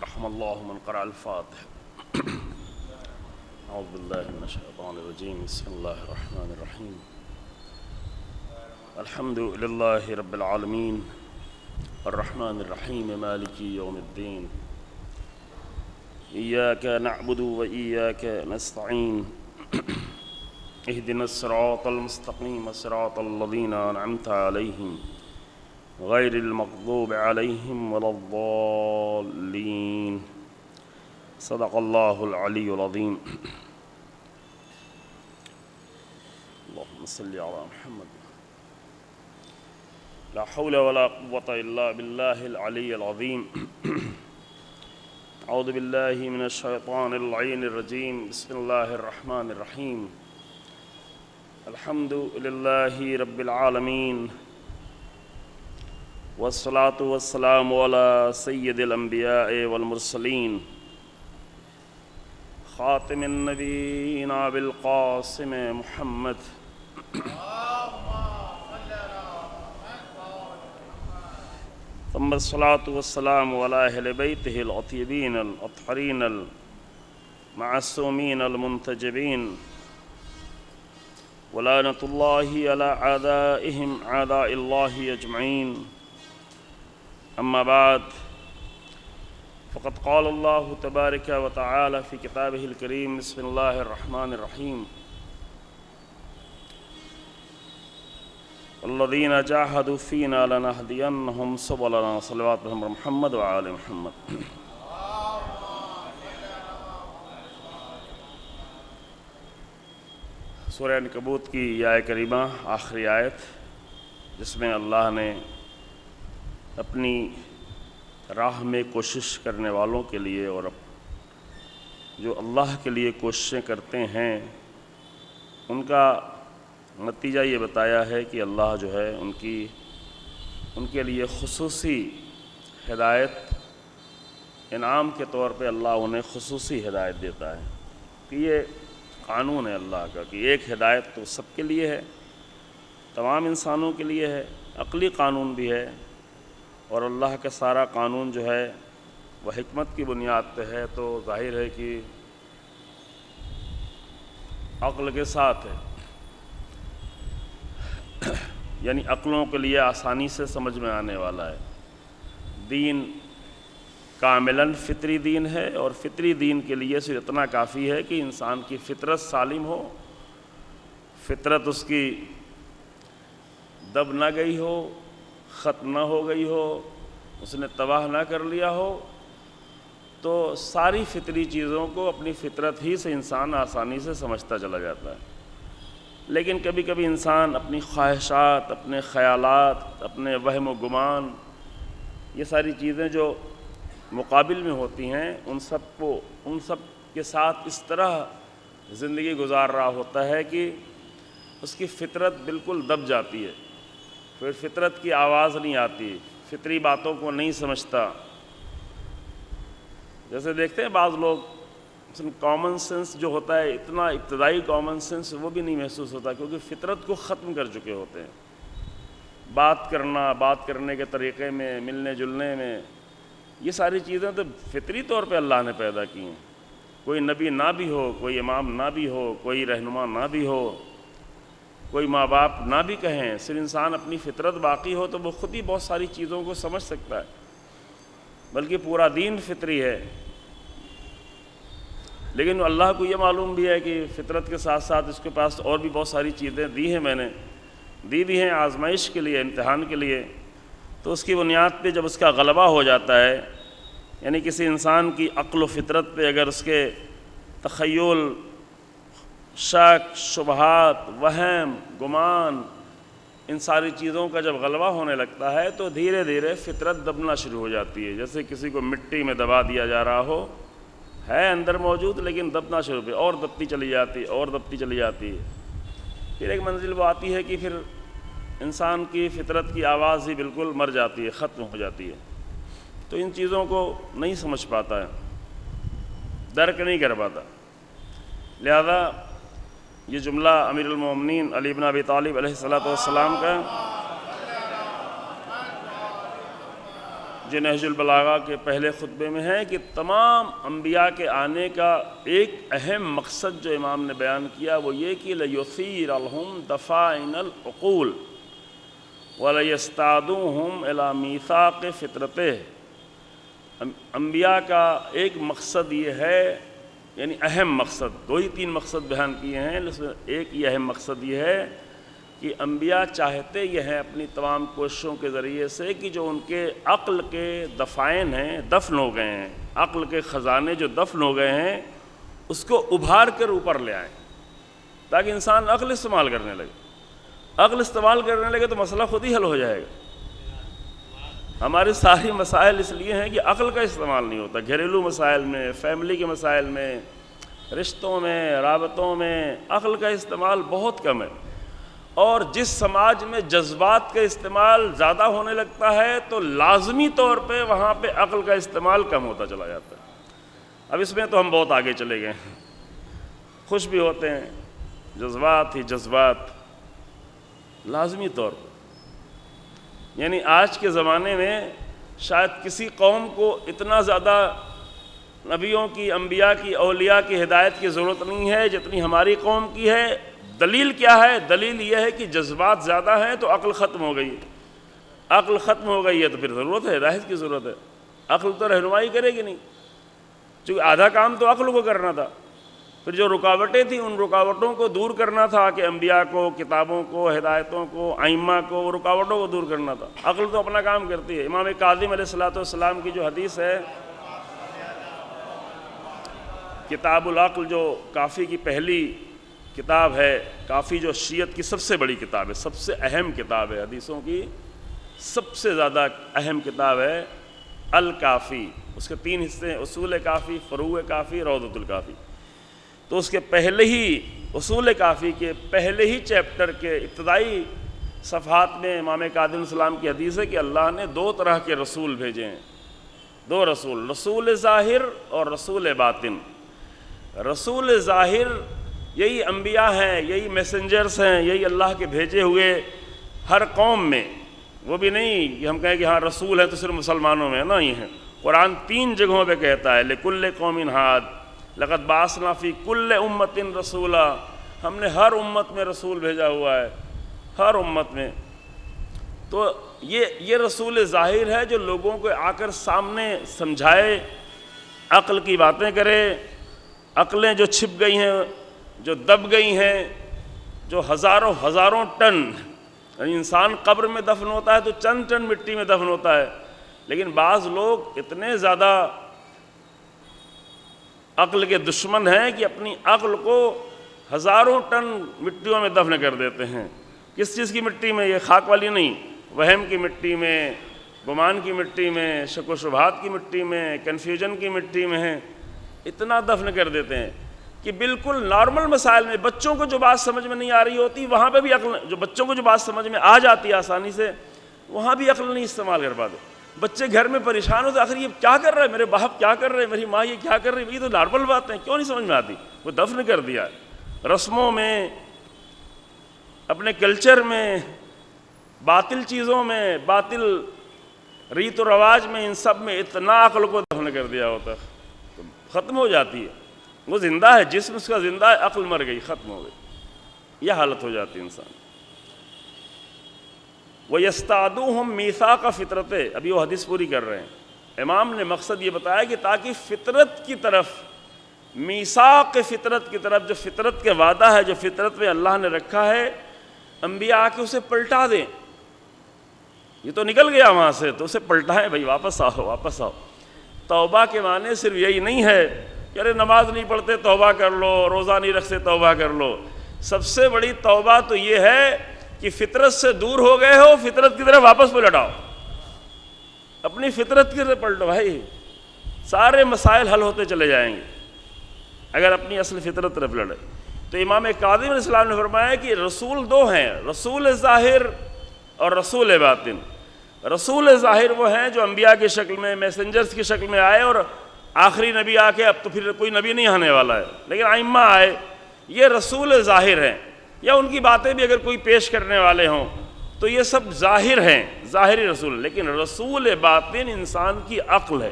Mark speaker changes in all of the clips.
Speaker 1: رحم اللہ من قرأ الفاتح. اعوذ باللہ من الشیطان الرجیم. بسم اللہ الرحمن الرحیم. الحمد للہ رب العالمین الرحمن الرحیم مالک یوم الدین. ایاک نعبد و ایاک نستعین. اہدنا الصراط المستقیم صراط الذین انعمت علیہم غیر المغضوب علیہم ولا الضالین. صدق اللہ العلی العظیم. اللہم صلی علی محمد. لا حول ولا قوة الا باللہ العلی العظیم. اعوذ باللہ من الشیطان اللعین الرجیم. بسم اللہ الرحمن الرحیم. الحمد للہ رب العالمین والصلاة والسلام على سید الانبیاء والمرسلین خاتم النبیین بالقاسم محمد ثم الصلاة والسلام على اہل بیتہ الاطیبین الاطہرین المعصومین المنتجبین ولعنۃ اللہ علی اعدائہم اعداء اللہ اجمعین. اما بعد فقد قال اللہ تبارک و تعالی فی کتابہ الکریم. بسم اللہ الرحمن الرحیم. الذین جاہدوا فینا لنہدینہم سبلنا. صلوات محمد وعلی محمد. سورہ عنکبوت کی یہ آیت کریمہ آخری آیت، جس میں اللہ نے اپنی راہ میں کوشش کرنے والوں کے لیے اور جو اللہ کے لیے کوششیں کرتے ہیں ان کا نتیجہ یہ بتایا ہے کہ اللہ جو ہے ان کے لیے خصوصی ہدایت، انعام کے طور پہ اللہ انہیں خصوصی ہدایت دیتا ہے. کہ یہ قانون ہے اللہ کا کہ ایک ہدایت تو سب کے لیے ہے، تمام انسانوں کے لیے ہے، عقلی قانون بھی ہے، اور اللہ کا سارا قانون جو ہے وہ حکمت کی بنیاد پہ ہے. تو ظاہر ہے کہ عقل کے ساتھ ہے، یعنی عقلوں کے لیے آسانی سے سمجھ میں آنے والا ہے. دین کاملاً فطری دین ہے، اور فطری دین کے لیے صرف اتنا کافی ہے کہ انسان کی فطرت سالم ہو، فطرت اس کی دب نہ گئی ہو، ختم نہ ہو گئی ہو، اس نے تباہ نہ کر لیا ہو. تو ساری فطری چیزوں کو اپنی فطرت ہی سے انسان آسانی سے سمجھتا چلا جاتا ہے. لیکن کبھی کبھی انسان اپنی خواہشات، اپنے خیالات، اپنے وہم و گمان، یہ ساری چیزیں جو مقابل میں ہوتی ہیں ان سب کے ساتھ اس طرح زندگی گزار رہا ہوتا ہے کہ اس کی فطرت بالکل دب جاتی ہے. پھر فطرت کی آواز نہیں آتی، فطری باتوں کو نہیں سمجھتا. جیسے دیکھتے ہیں بعض لوگ کامن سینس جو ہوتا ہے، اتنا ابتدائی کامن سینس وہ بھی نہیں محسوس ہوتا، کیونکہ فطرت کو ختم کر چکے ہوتے ہیں. بات کرنے کے طریقے میں، ملنے جلنے میں، یہ ساری چیزیں تو فطری طور پہ اللہ نے پیدا کی ہیں. کوئی نبی نہ بھی ہو، کوئی امام نہ بھی ہو، کوئی رہنما نہ بھی ہو، کوئی ماں باپ نہ بھی کہیں، صرف انسان اپنی فطرت باقی ہو تو وہ خود ہی بہت ساری چیزوں کو سمجھ سکتا ہے. بلکہ پورا دین فطری ہے. لیکن اللہ کو یہ معلوم بھی ہے کہ فطرت کے ساتھ ساتھ اس کے پاس اور بھی بہت ساری چیزیں دی ہیں، میں نے دی بھی ہیں آزمائش کے لیے، امتحان کے لیے. تو اس کی بنیاد پہ جب اس کا غلبہ ہو جاتا ہے، یعنی کسی انسان کی عقل و فطرت پہ اگر اس کے تخیل، شک، شبہات، وہم، گمان، ان ساری چیزوں کا جب غلبہ ہونے لگتا ہے تو دھیرے دھیرے فطرت دبنا شروع ہو جاتی ہے. جیسے کسی کو مٹی میں دبا دیا جا رہا ہو، ہے اندر موجود لیکن دبنا شروع پہ اور دبتی چلی جاتی ہے. پھر ایک منزل وہ آتی ہے کہ پھر انسان کی فطرت کی آواز ہی بالکل مر جاتی ہے، ختم ہو جاتی ہے. تو ان چیزوں کو نہیں سمجھ پاتا ہے، درک نہیں کر پاتا. لہذا یہ جملہ امیر المومنین علی بن ابی طالب علیہ السلام کا جو نہج البلاغہ کے پہلے خطبے میں ہے کہ تمام انبیاء کے آنے کا ایک اہم مقصد جو امام نے بیان کیا وہ یہ کہ لَيُثِيرَ لَهُمْ دَفَائِنَ الْعُقُولِ وَلَيَسْتَعْدُوهُمْ إِلَى مِيثَاقِ فِطْرَتِهِ۔ انبیاء کا ایک مقصد یہ ہے، یعنی اہم مقصد، 2 ہی 3 مقصد بیان کیے ہیں، ایک یہ اہم مقصد یہ ہے کہ انبیاء چاہتے یہ ہیں اپنی تمام کوششوں کے ذریعے سے کہ جو ان کے عقل کے دفائن ہیں، دفن ہو گئے ہیں، عقل کے خزانے جو دفن ہو گئے ہیں اس کو ابھار کر اوپر لے آئیں، تاکہ انسان عقل استعمال کرنے لگے۔ عقل استعمال کرنے لگے تو مسئلہ خود ہی حل ہو جائے گا۔ ہمارے ساری مسائل اس لیے ہیں کہ عقل کا استعمال نہیں ہوتا، گھریلو مسائل میں، فیملی کے مسائل میں، رشتوں میں، رابطوں میں عقل کا استعمال بہت کم ہے، اور جس سماج میں جذبات کا استعمال زیادہ ہونے لگتا ہے تو لازمی طور پہ وہاں پہ عقل کا استعمال کم ہوتا چلا جاتا ہے۔ اب اس میں تو ہم بہت آگے چلے گئے ہیں، خوش بھی ہوتے ہیں، جذبات ہی جذبات لازمی طور پر، یعنی آج کے زمانے میں شاید کسی قوم کو اتنا زیادہ نبیوں کی، انبیاء کی، اولیاء کی ہدایت کی ضرورت نہیں ہے جتنی ہماری قوم کی ہے۔ دلیل کیا ہے؟ دلیل یہ ہے کہ جذبات زیادہ ہیں تو عقل ختم ہو گئی ہے، عقل ختم ہو گئی ہے تو پھر ضرورت ہے ہدایت کی ضرورت ہے۔ عقل تو رہنمائی کرے گی نہیں، چونکہ آدھا کام تو عقل کو کرنا تھا، پھر جو رکاوٹیں تھیں ان رکاوٹوں کو دور کرنا تھا کہ انبیاء کو، کتابوں کو، ہدایتوں کو، ائمہ کو، وہ رکاوٹوں کو دور کرنا تھا۔ عقل تو اپنا کام کرتی ہے۔ امام کاظم علیہ السلام کی جو حدیث ہے، کتاب العقل جو کافی کی پہلی کتاب ہے، کافی جو شیعت کی سب سے بڑی کتاب ہے، سب سے اہم کتاب ہے، حدیثوں کی سب سے زیادہ اہم کتاب ہے الکافی۔ اس کے 3 حصے ہیں، اصول کافی، فروع کافی، روضۃ الکافی۔ تو اس کے پہلے ہی اصول کافی کے پہلے ہی چیپٹر کے ابتدائی صفحات میں امام کاظم علیہ السلام کی حدیث ہے کہ اللہ نے 2 طرح کے رسول بھیجے ہیں، 2 رسول، رسول ظاہر اور رسول باطن۔ رسول ظاہر یہی انبیاء ہیں، یہی میسنجرز ہیں، یہی اللہ کے بھیجے ہوئے ہر قوم میں، وہ بھی نہیں کہ ہم کہیں کہ ہاں رسول ہے تو صرف مسلمانوں میں، نہ ہی ہیں۔ قرآن 3 جگہوں پہ کہتا ہے لِكُلِّ قَوْمٍ هَادٍ لَقَدْ بَعَثْنَا فِي كُلِّ أُمَّةٍ رَسُولًا، ہم نے ہر امت میں رسول بھیجا ہوا ہے، ہر امت میں۔ تو یہ رسول ظاہر ہے جو لوگوں کو آ کر سامنے سمجھائے، عقل کی باتیں کرے، عقلیں جو چھپ گئی ہیں، جو دب گئی ہیں، جو ہزاروں ٹن، یعنی انسان قبر میں دفن ہوتا ہے تو چند ٹن مٹی میں دفن ہوتا ہے، لیکن بعض لوگ اتنے زیادہ عقل کے دشمن ہیں کہ اپنی عقل کو ہزاروں ٹن مٹیوں میں دفن کر دیتے ہیں۔ کس چیز کی مٹی میں؟ یہ خاک والی نہیں، وہم کی مٹی میں، گمان کی مٹی میں، شک و شبہات کی مٹی میں، کنفیوژن کی مٹی میں ہیں، اتنا دفن کر دیتے ہیں کہ بالکل نارمل مسائل میں بچوں کو جو بات سمجھ میں نہیں آ رہی ہوتی وہاں پہ بھی عقل، جو بچوں کو جو بات سمجھ میں آ جاتی ہے آسانی سے، وہاں بھی عقل نہیں استعمال کر پاتے۔ بچے گھر میں پریشان ہوتے، آخر یہ کیا کر رہا ہے، میرے باپ کیا کر رہے ہیں، میری ماں یہ کیا کر رہی ہے، یہ تو نارمل باتیں کیوں نہیں سمجھ میں آتی؟ وہ دفن کر دیا ہے رسموں میں، اپنے کلچر میں، باطل چیزوں میں، باطل ریت و رواج میں، ان سب میں اتنا عقل کو دفن کر دیا ہوتا ہے، تو ختم ہو جاتی ہے۔ وہ زندہ ہے، جسم اس کا زندہ ہے، عقل مر گئی، ختم ہو گئی، یہ حالت ہو جاتی ہے انسان۔ وَيَسْتَعْدُوهُمْ مِيثَاقَ فِطْرَتِهِ، ابھی وہ حدیث پوری کر رہے ہیں۔ امام نے مقصد یہ بتایا کہ تاکہ فطرت کی طرف، میثاق فطرت کی طرف، جو فطرت کے وعدہ ہے، جو فطرت میں اللہ نے رکھا ہے، انبیاء آ کے اسے پلٹا دیں۔ یہ تو نکل گیا وہاں سے، تو اسے پلٹائیں، بھائی واپس آؤ، واپس آؤ۔ توبہ کے معنی صرف یہی نہیں ہے کہ ارے نماز نہیں پڑھتے توبہ کر لو، روزہ نہیں رکھتے توبہ کر لو۔ سب سے بڑی توبہ تو یہ ہے کہ فطرت سے دور ہو گئے ہو، فطرت کی طرف واپس پلٹاؤ، اپنی فطرت کی طرف پلٹو، بھائی سارے مسائل حل ہوتے چلے جائیں گے اگر اپنی اصل فطرت طرف لڑے۔ تو امام کاظم علیہ السلام نے فرمایا کہ رسول 2 ہیں، رسول ظاہر اور رسول باطن۔ رسول ظاہر وہ ہیں جو انبیاء کی شکل میں، میسنجرز کی شکل میں آئے، اور آخری نبی آ کے اب تو پھر کوئی نبی نہیں آنے والا ہے، لیکن ائمہ آئے، یہ رسول ظاہر ہیں، یا ان کی باتیں بھی اگر کوئی پیش کرنے والے ہوں تو یہ سب ظاہر ہیں، ظاہری رسول، لیکن رسول باطن انسان کی عقل ہے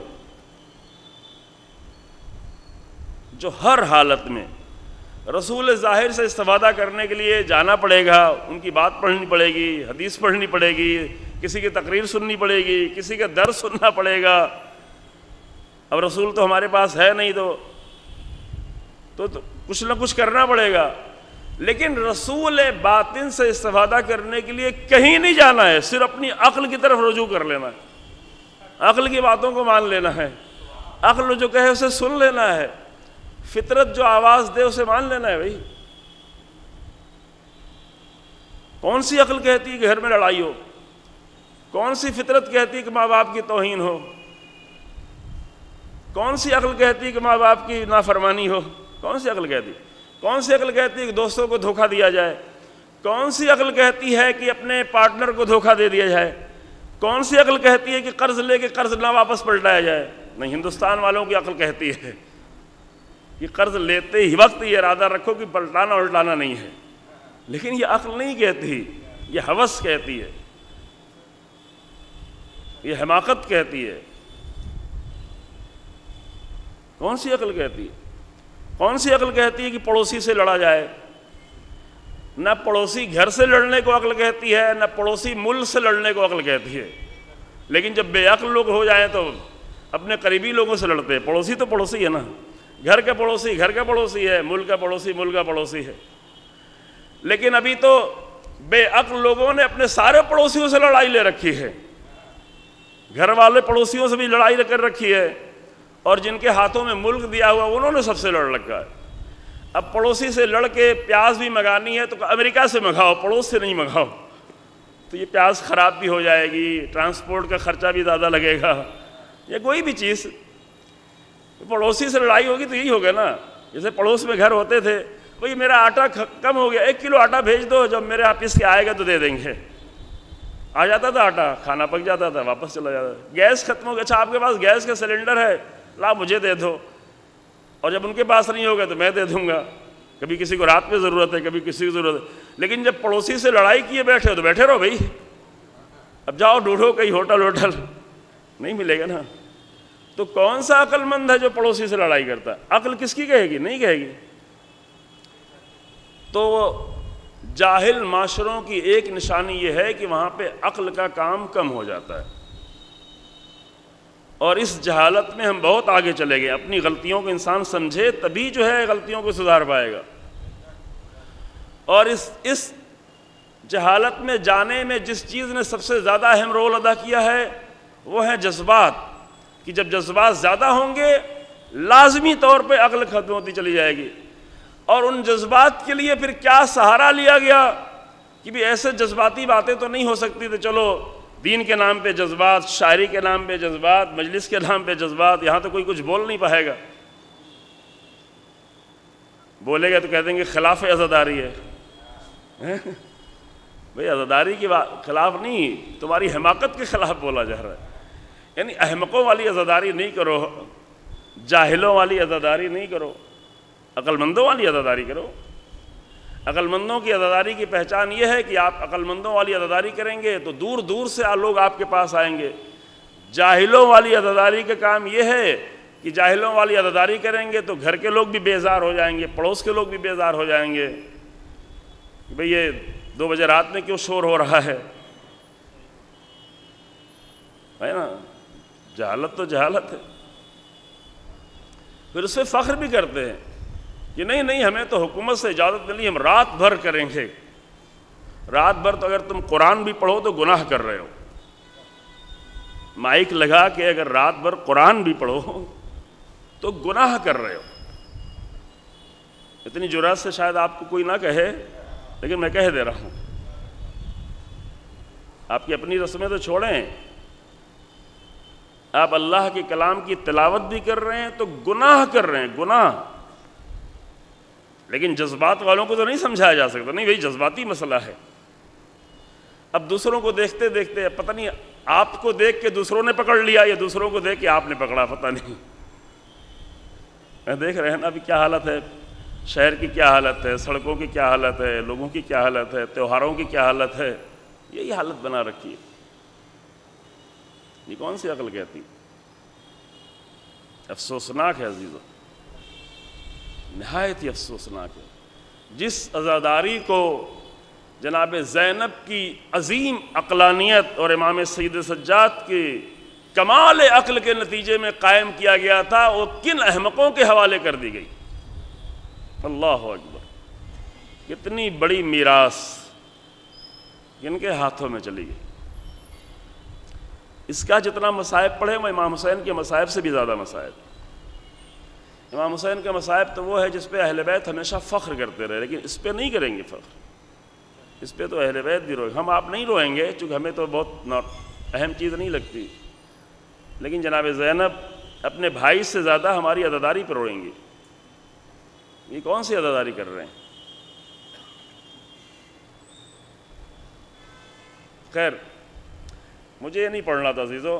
Speaker 1: جو ہر حالت میں رسول ظاہر سے استفادہ کرنے کے لیے جانا پڑے گا، ان کی بات پڑھنی پڑے گی، حدیث پڑھنی پڑے گی، کسی کی تقریر سننی پڑے گی، کسی کا درس سننا پڑے گا۔ اب رسول تو ہمارے پاس ہے نہیں تو کچھ نہ کچھ کرنا پڑے گا، لیکن رسول باطن سے استفادہ کرنے کے لیے کہیں نہیں جانا ہے، صرف اپنی عقل کی طرف رجوع کر لینا ہے، عقل کی باتوں کو مان لینا ہے، عقل جو کہے اسے سن لینا ہے، فطرت جو آواز دے اسے مان لینا ہے۔ بھائی کون سی عقل کہتی ہے کہ گھر میں لڑائی ہو؟ کون سی فطرت کہتی ہے کہ ماں باپ کی توہین ہو؟ کون سی عقل کہتی ہے کہ ماں باپ کی نافرمانی ہو؟ کون سی عقل کہتی ہے؟ کون سی عقل کہتی ہے کہ دوستوں کو دھوکہ دیا جائے؟ کون سی عقل کہتی ہے کہ اپنے پارٹنر کو دھوکہ دے دیا جائے؟ کون سی عقل کہتی ہے کہ قرض لے کے قرض نہ واپس پلٹایا جائے؟ نہیں، ہندوستان والوں کی عقل کہتی ہے کہ قرض لیتے ہی وقت یہ ارادہ رکھو کہ پلٹانا الٹانا نہیں ہے، لیکن یہ عقل نہیں کہتی، یہ ہوس کہتی ہے، یہ حماقت کہتی ہے۔ کون سی عقل کہتی ہے؟ کون سی عقل کہتی ہے کہ پڑوسی سے لڑا جائے؟ نہ پڑوسی گھر سے لڑنے کو عقل کہتی ہے، نہ پڑوسی ملک سے لڑنے کو عقل کہتی ہے، لیکن جب بے عقل لوگ ہو جائیں تو اپنے قریبی لوگوں سے لڑتے ہیں۔ پڑوسی تو پڑوسی ہے نا، گھر کا پڑوسی گھر کا پڑوسی ہے، ملک کا پڑوسی ملک کا پڑوسی ہے، لیکن ابھی تو بے عقل لوگوں نے اپنے سارے پڑوسیوں سے لڑائی لے رکھی ہے، گھر والے پڑوسیوں سے بھی لڑائی کر رکھی ہے، اور جن کے ہاتھوں میں ملک دیا ہوا انہوں نے سب سے لڑ رکھا ہے۔ اب پڑوسی سے لڑ کے پیاز بھی منگانی ہے تو امریکہ سے منگاؤ، پڑوس سے نہیں منگاؤ، تو یہ پیاز خراب بھی ہو جائے گی، ٹرانسپورٹ کا خرچہ بھی زیادہ لگے گا، یا کوئی بھی چیز پڑوسی سے لڑائی ہوگی تو یہی ہوگا نا۔ جیسے پڑوس میں گھر ہوتے تھے، بھئی میرا آٹا کم ہو گیا، 1 کلو آٹا بھیج دو، جب میرے آفس کے آئے گا تو دے دیں گے۔ آ جاتا تھا آٹا، کھانا پک جاتا تھا، واپس چلا جاتا تھا۔ گیس ختم ہو گیا، اچھا آپ کے پاس گیس کا سلنڈر ہے، لا مجھے دے دو، اور جب ان کے پاس نہیں ہوگا تو میں دے دوں گا۔ کبھی کسی کو رات میں ضرورت ہے، کبھی کسی کی ضرورت ہے، لیکن جب پڑوسی سے لڑائی کیے بیٹھے ہو تو بیٹھے رہو بھائی، اب جاؤ ڈھونڈو کہیں ہوٹل نہیں ملے گا نا۔ تو کون سا عقل مند ہے جو پڑوسی سے لڑائی کرتا ہے؟ عقل کس کی کہے گی؟ نہیں کہے گی۔ تو جاہل معاشروں کی ایک نشانی یہ ہے کہ وہاں پہ عقل کا کام کم ہو جاتا ہے، اور اس جہالت میں ہم بہت آگے چلے گئے۔ اپنی غلطیوں کو انسان سمجھے تبھی جو ہے غلطیوں کو سدھار پائے گا، اور اس جہالت میں جانے میں جس چیز نے سب سے زیادہ اہم رول ادا کیا ہے وہ ہے جذبات، کہ جب جذبات زیادہ ہوں گے لازمی طور پہ عقل ختم ہوتی چلی جائے گی، اور ان جذبات کے لیے پھر کیا سہارا لیا گیا کہ بھی ایسے جذباتی باتیں تو نہیں ہو سکتی، تو چلو دین کے نام پہ جذبات، شاعری کے نام پہ جذبات، مجلس کے نام پہ جذبات، یہاں تو کوئی کچھ بول نہیں پائے گا، بولے گا تو کہہ دیں گے خلاف عزاداری ہے۔ بھئی عزاداری کے خلاف نہیں، تمہاری حماقت کے خلاف بولا جا رہا ہے، یعنی احمقوں والی عزاداری نہیں کرو، جاہلوں والی عزاداری نہیں کرو، عقل مندوں والی عزاداری کرو۔ عقل مندوں کی عزاداری کی پہچان یہ ہے کہ آپ عقل مندوں والی عزاداری کریں گے تو دور دور سے لوگ آپ کے پاس آئیں گے۔ جاہلوں والی عزاداری کا کام یہ ہے کہ جاہلوں والی عزاداری کریں گے تو گھر کے لوگ بھی بیزار ہو جائیں گے، پڑوس کے لوگ بھی بیزار ہو جائیں گے کہ بھئی یہ 2 بجے رات میں کیوں شور ہو رہا ہے نا۔ جہالت تو جہالت ہے۔ پھر اس سے فخر بھی کرتے ہیں کہ نہیں ہمیں تو حکومت سے اجازت ملی، ہم رات بھر کریں گے۔ رات بھر تو اگر تم قرآن بھی پڑھو تو گناہ کر رہے ہو، مائک لگا کے اگر رات بھر قرآن بھی پڑھو تو گناہ کر رہے ہو۔ اتنی جرات سے شاید آپ کو کوئی نہ کہے، لیکن میں کہہ دے رہا ہوں، آپ کی اپنی رسمیں تو چھوڑیں، آپ اللہ کے کلام کی تلاوت بھی کر رہے ہیں تو گناہ کر رہے ہیں، گناہ۔ لیکن جذبات والوں کو تو نہیں سمجھایا جا سکتا، نہیں بھئی جذباتی مسئلہ ہے۔ اب دوسروں کو دیکھتے دیکھتے پتہ نہیں آپ کو دیکھ کے دوسروں نے پکڑ لیا یا دوسروں کو دیکھ کے آپ نے پکڑا، پتہ نہیں۔ میں دیکھ رہے ہیں نا ابھی کیا حالت ہے، شہر کی کیا حالت ہے، سڑکوں کی کیا حالت ہے، لوگوں کی کیا حالت ہے، تہواروں کی کیا حالت ہے۔ یہی حالت بنا رکھی ہے. یہ کون سی عقل کہتی؟ افسوسناک ہے عزیزو، نہایت ہی افسوسناک ہے. جس عزاداری کو جناب زینب کی عظیم عقلانیت اور امام سید سجاد کی کمال عقل کے نتیجے میں قائم کیا گیا تھا، وہ کن احمقوں کے حوالے کر دی گئی. اللہ اکبر، کتنی بڑی میراث کن کے ہاتھوں میں چلی گئی. اس کا جتنا مصائب پڑھے وہ امام حسین کے مصائب سے بھی زیادہ مصائب. امام حسین کا مصائب تو وہ ہے جس پہ اہل بیت ہمیشہ فخر کرتے رہے، لیکن اس پہ نہیں کریں گے فخر. اس پہ تو اہل بیت بھی روئے. ہم آپ نہیں روئیں گے چونکہ ہمیں تو بہت اہم چیز نہیں لگتی، لیکن جناب زینب اپنے بھائی سے زیادہ ہماری عزاداری پر روئیں گی. یہ کون سی عزاداری کر رہے ہیں؟ خیر، مجھے یہ نہیں پڑھنا تھا عزیزو،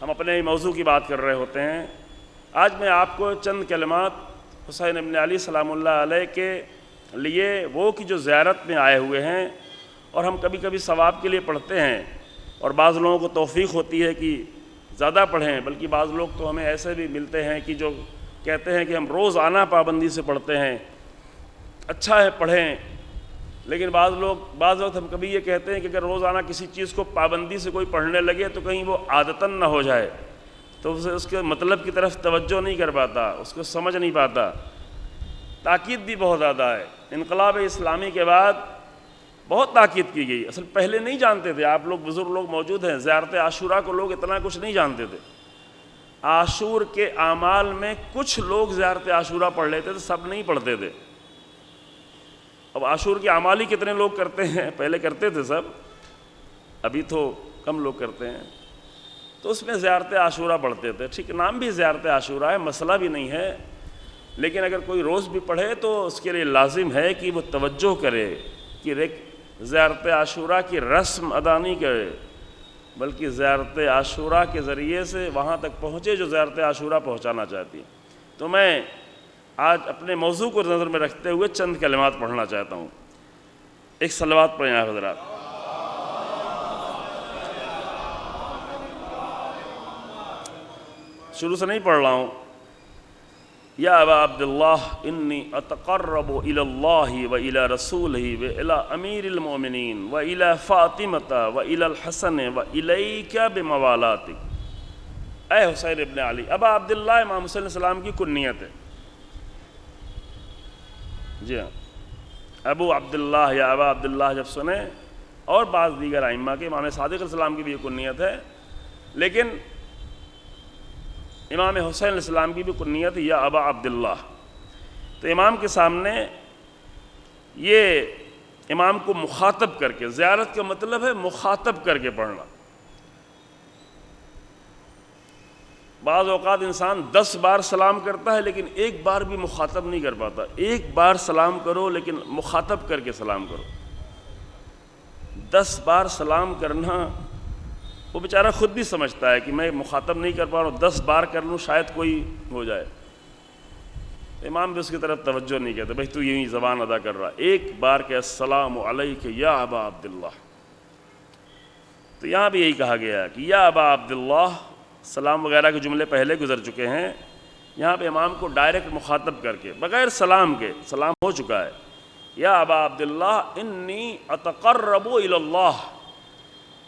Speaker 1: ہم اپنے موضوع کی بات کر رہے ہوتے ہیں. آج میں آپ کو چند کلمات حسین ابن علی سلام اللہ علیہ کے لیے، وہ کی جو زیارت میں آئے ہوئے ہیں، اور ہم کبھی کبھی ثواب کے لیے پڑھتے ہیں اور بعض لوگوں کو توفیق ہوتی ہے کہ زیادہ پڑھیں، بلکہ بعض لوگ تو ہمیں ایسے بھی ملتے ہیں کہ جو کہتے ہیں کہ ہم روزانہ پابندی سے پڑھتے ہیں. اچھا ہے پڑھیں، لیکن بعض وقت ہم کبھی یہ کہتے ہیں کہ اگر روزانہ کسی چیز کو پابندی سے کوئی پڑھنے لگے تو کہیں وہ عادتاً نہ ہو جائے، تو اسے اس کے مطلب کی طرف توجہ نہیں کر پاتا، اس کو سمجھ نہیں پاتا. تاکید بھی بہت زیادہ ہے. انقلاب اسلامی کے بعد بہت تاکید کی گئی. اصل پہلے نہیں جانتے تھے، آپ لوگ بزرگ لوگ موجود ہیں، زیارت عاشوراء کو لوگ اتنا کچھ نہیں جانتے تھے. عاشور کے اعمال میں کچھ لوگ زیارت عاشوراء پڑھ لیتے تھے، سب نہیں پڑھتے تھے. اب عاشور کے اعمال ہی کتنے لوگ کرتے ہیں؟ پہلے کرتے تھے سب، ابھی تو کم لوگ کرتے ہیں. تو اس میں زیارت عاشوراء پڑھتے تھے. ٹھیک، نام بھی زیارت عاشوراء ہے، مسئلہ بھی نہیں ہے، لیکن اگر کوئی روز بھی پڑھے تو اس کے لیے لازم ہے کہ وہ توجہ کرے کہ زیارت عاشوراء کی رسم ادا نہیں کرے، بلکہ زیارت عاشوراء کے ذریعے سے وہاں تک پہنچے جو زیارت عاشوراء پہنچانا چاہتی ہے. تو میں آج اپنے موضوع کو نظر میں رکھتے ہوئے چند کلمات پڑھنا چاہتا ہوں. ایک صلوات پڑھیں آپ حضرات. شروع سے نہیں پڑھ رہا ہوں. یا ابا عبداللہ انی اتقرب الی اللہ و الی رسولہ و الی امیر المؤمنین و الی فاطمۃ و الی الحسن و الیک بموالاتک. اے حسین ابن علی. ابا عبداللہ امام حسین علیہ السلام کی کنیت ہے. جی ہاں، ابو عبداللہ یا ابا عبداللہ جب سنیں، اور بعض دیگر ائمہ کے، امام صادق علیہ السلام کی بھی یہ کنیت ہے، لیکن امام حسین علیہ السلام کی بھی کنیت یا ابا عبداللہ. تو امام کے سامنے یہ امام کو مخاطب کر کے، زیارت کا مطلب ہے مخاطب کر کے پڑھنا. بعض اوقات انسان 10 بار سلام کرتا ہے لیکن ایک بار بھی مخاطب نہیں کر پاتا. ایک بار سلام کرو لیکن مخاطب کر کے سلام کرو. 10 بار سلام کرنا، وہ بیچارہ خود بھی سمجھتا ہے کہ میں مخاطب نہیں کر پا رہا ہوں، 10 بار کر لوں شاید کوئی ہو جائے. امام بھی اس کی طرف توجہ نہیں کرتے، بھائی تو یہی زبان ادا کر رہا. ایک بار کہ السلام علیک یا ابا عبداللہ. تو یہاں بھی یہی کہا گیا ہے کہ یا ابا عبداللہ. سلام وغیرہ کے جملے پہلے گزر چکے ہیں، یہاں پہ امام کو ڈائریکٹ مخاطب کر کے بغیر سلام کے، سلام ہو چکا ہے، یا ابا عبداللہ انی اتقرب الی اللہ.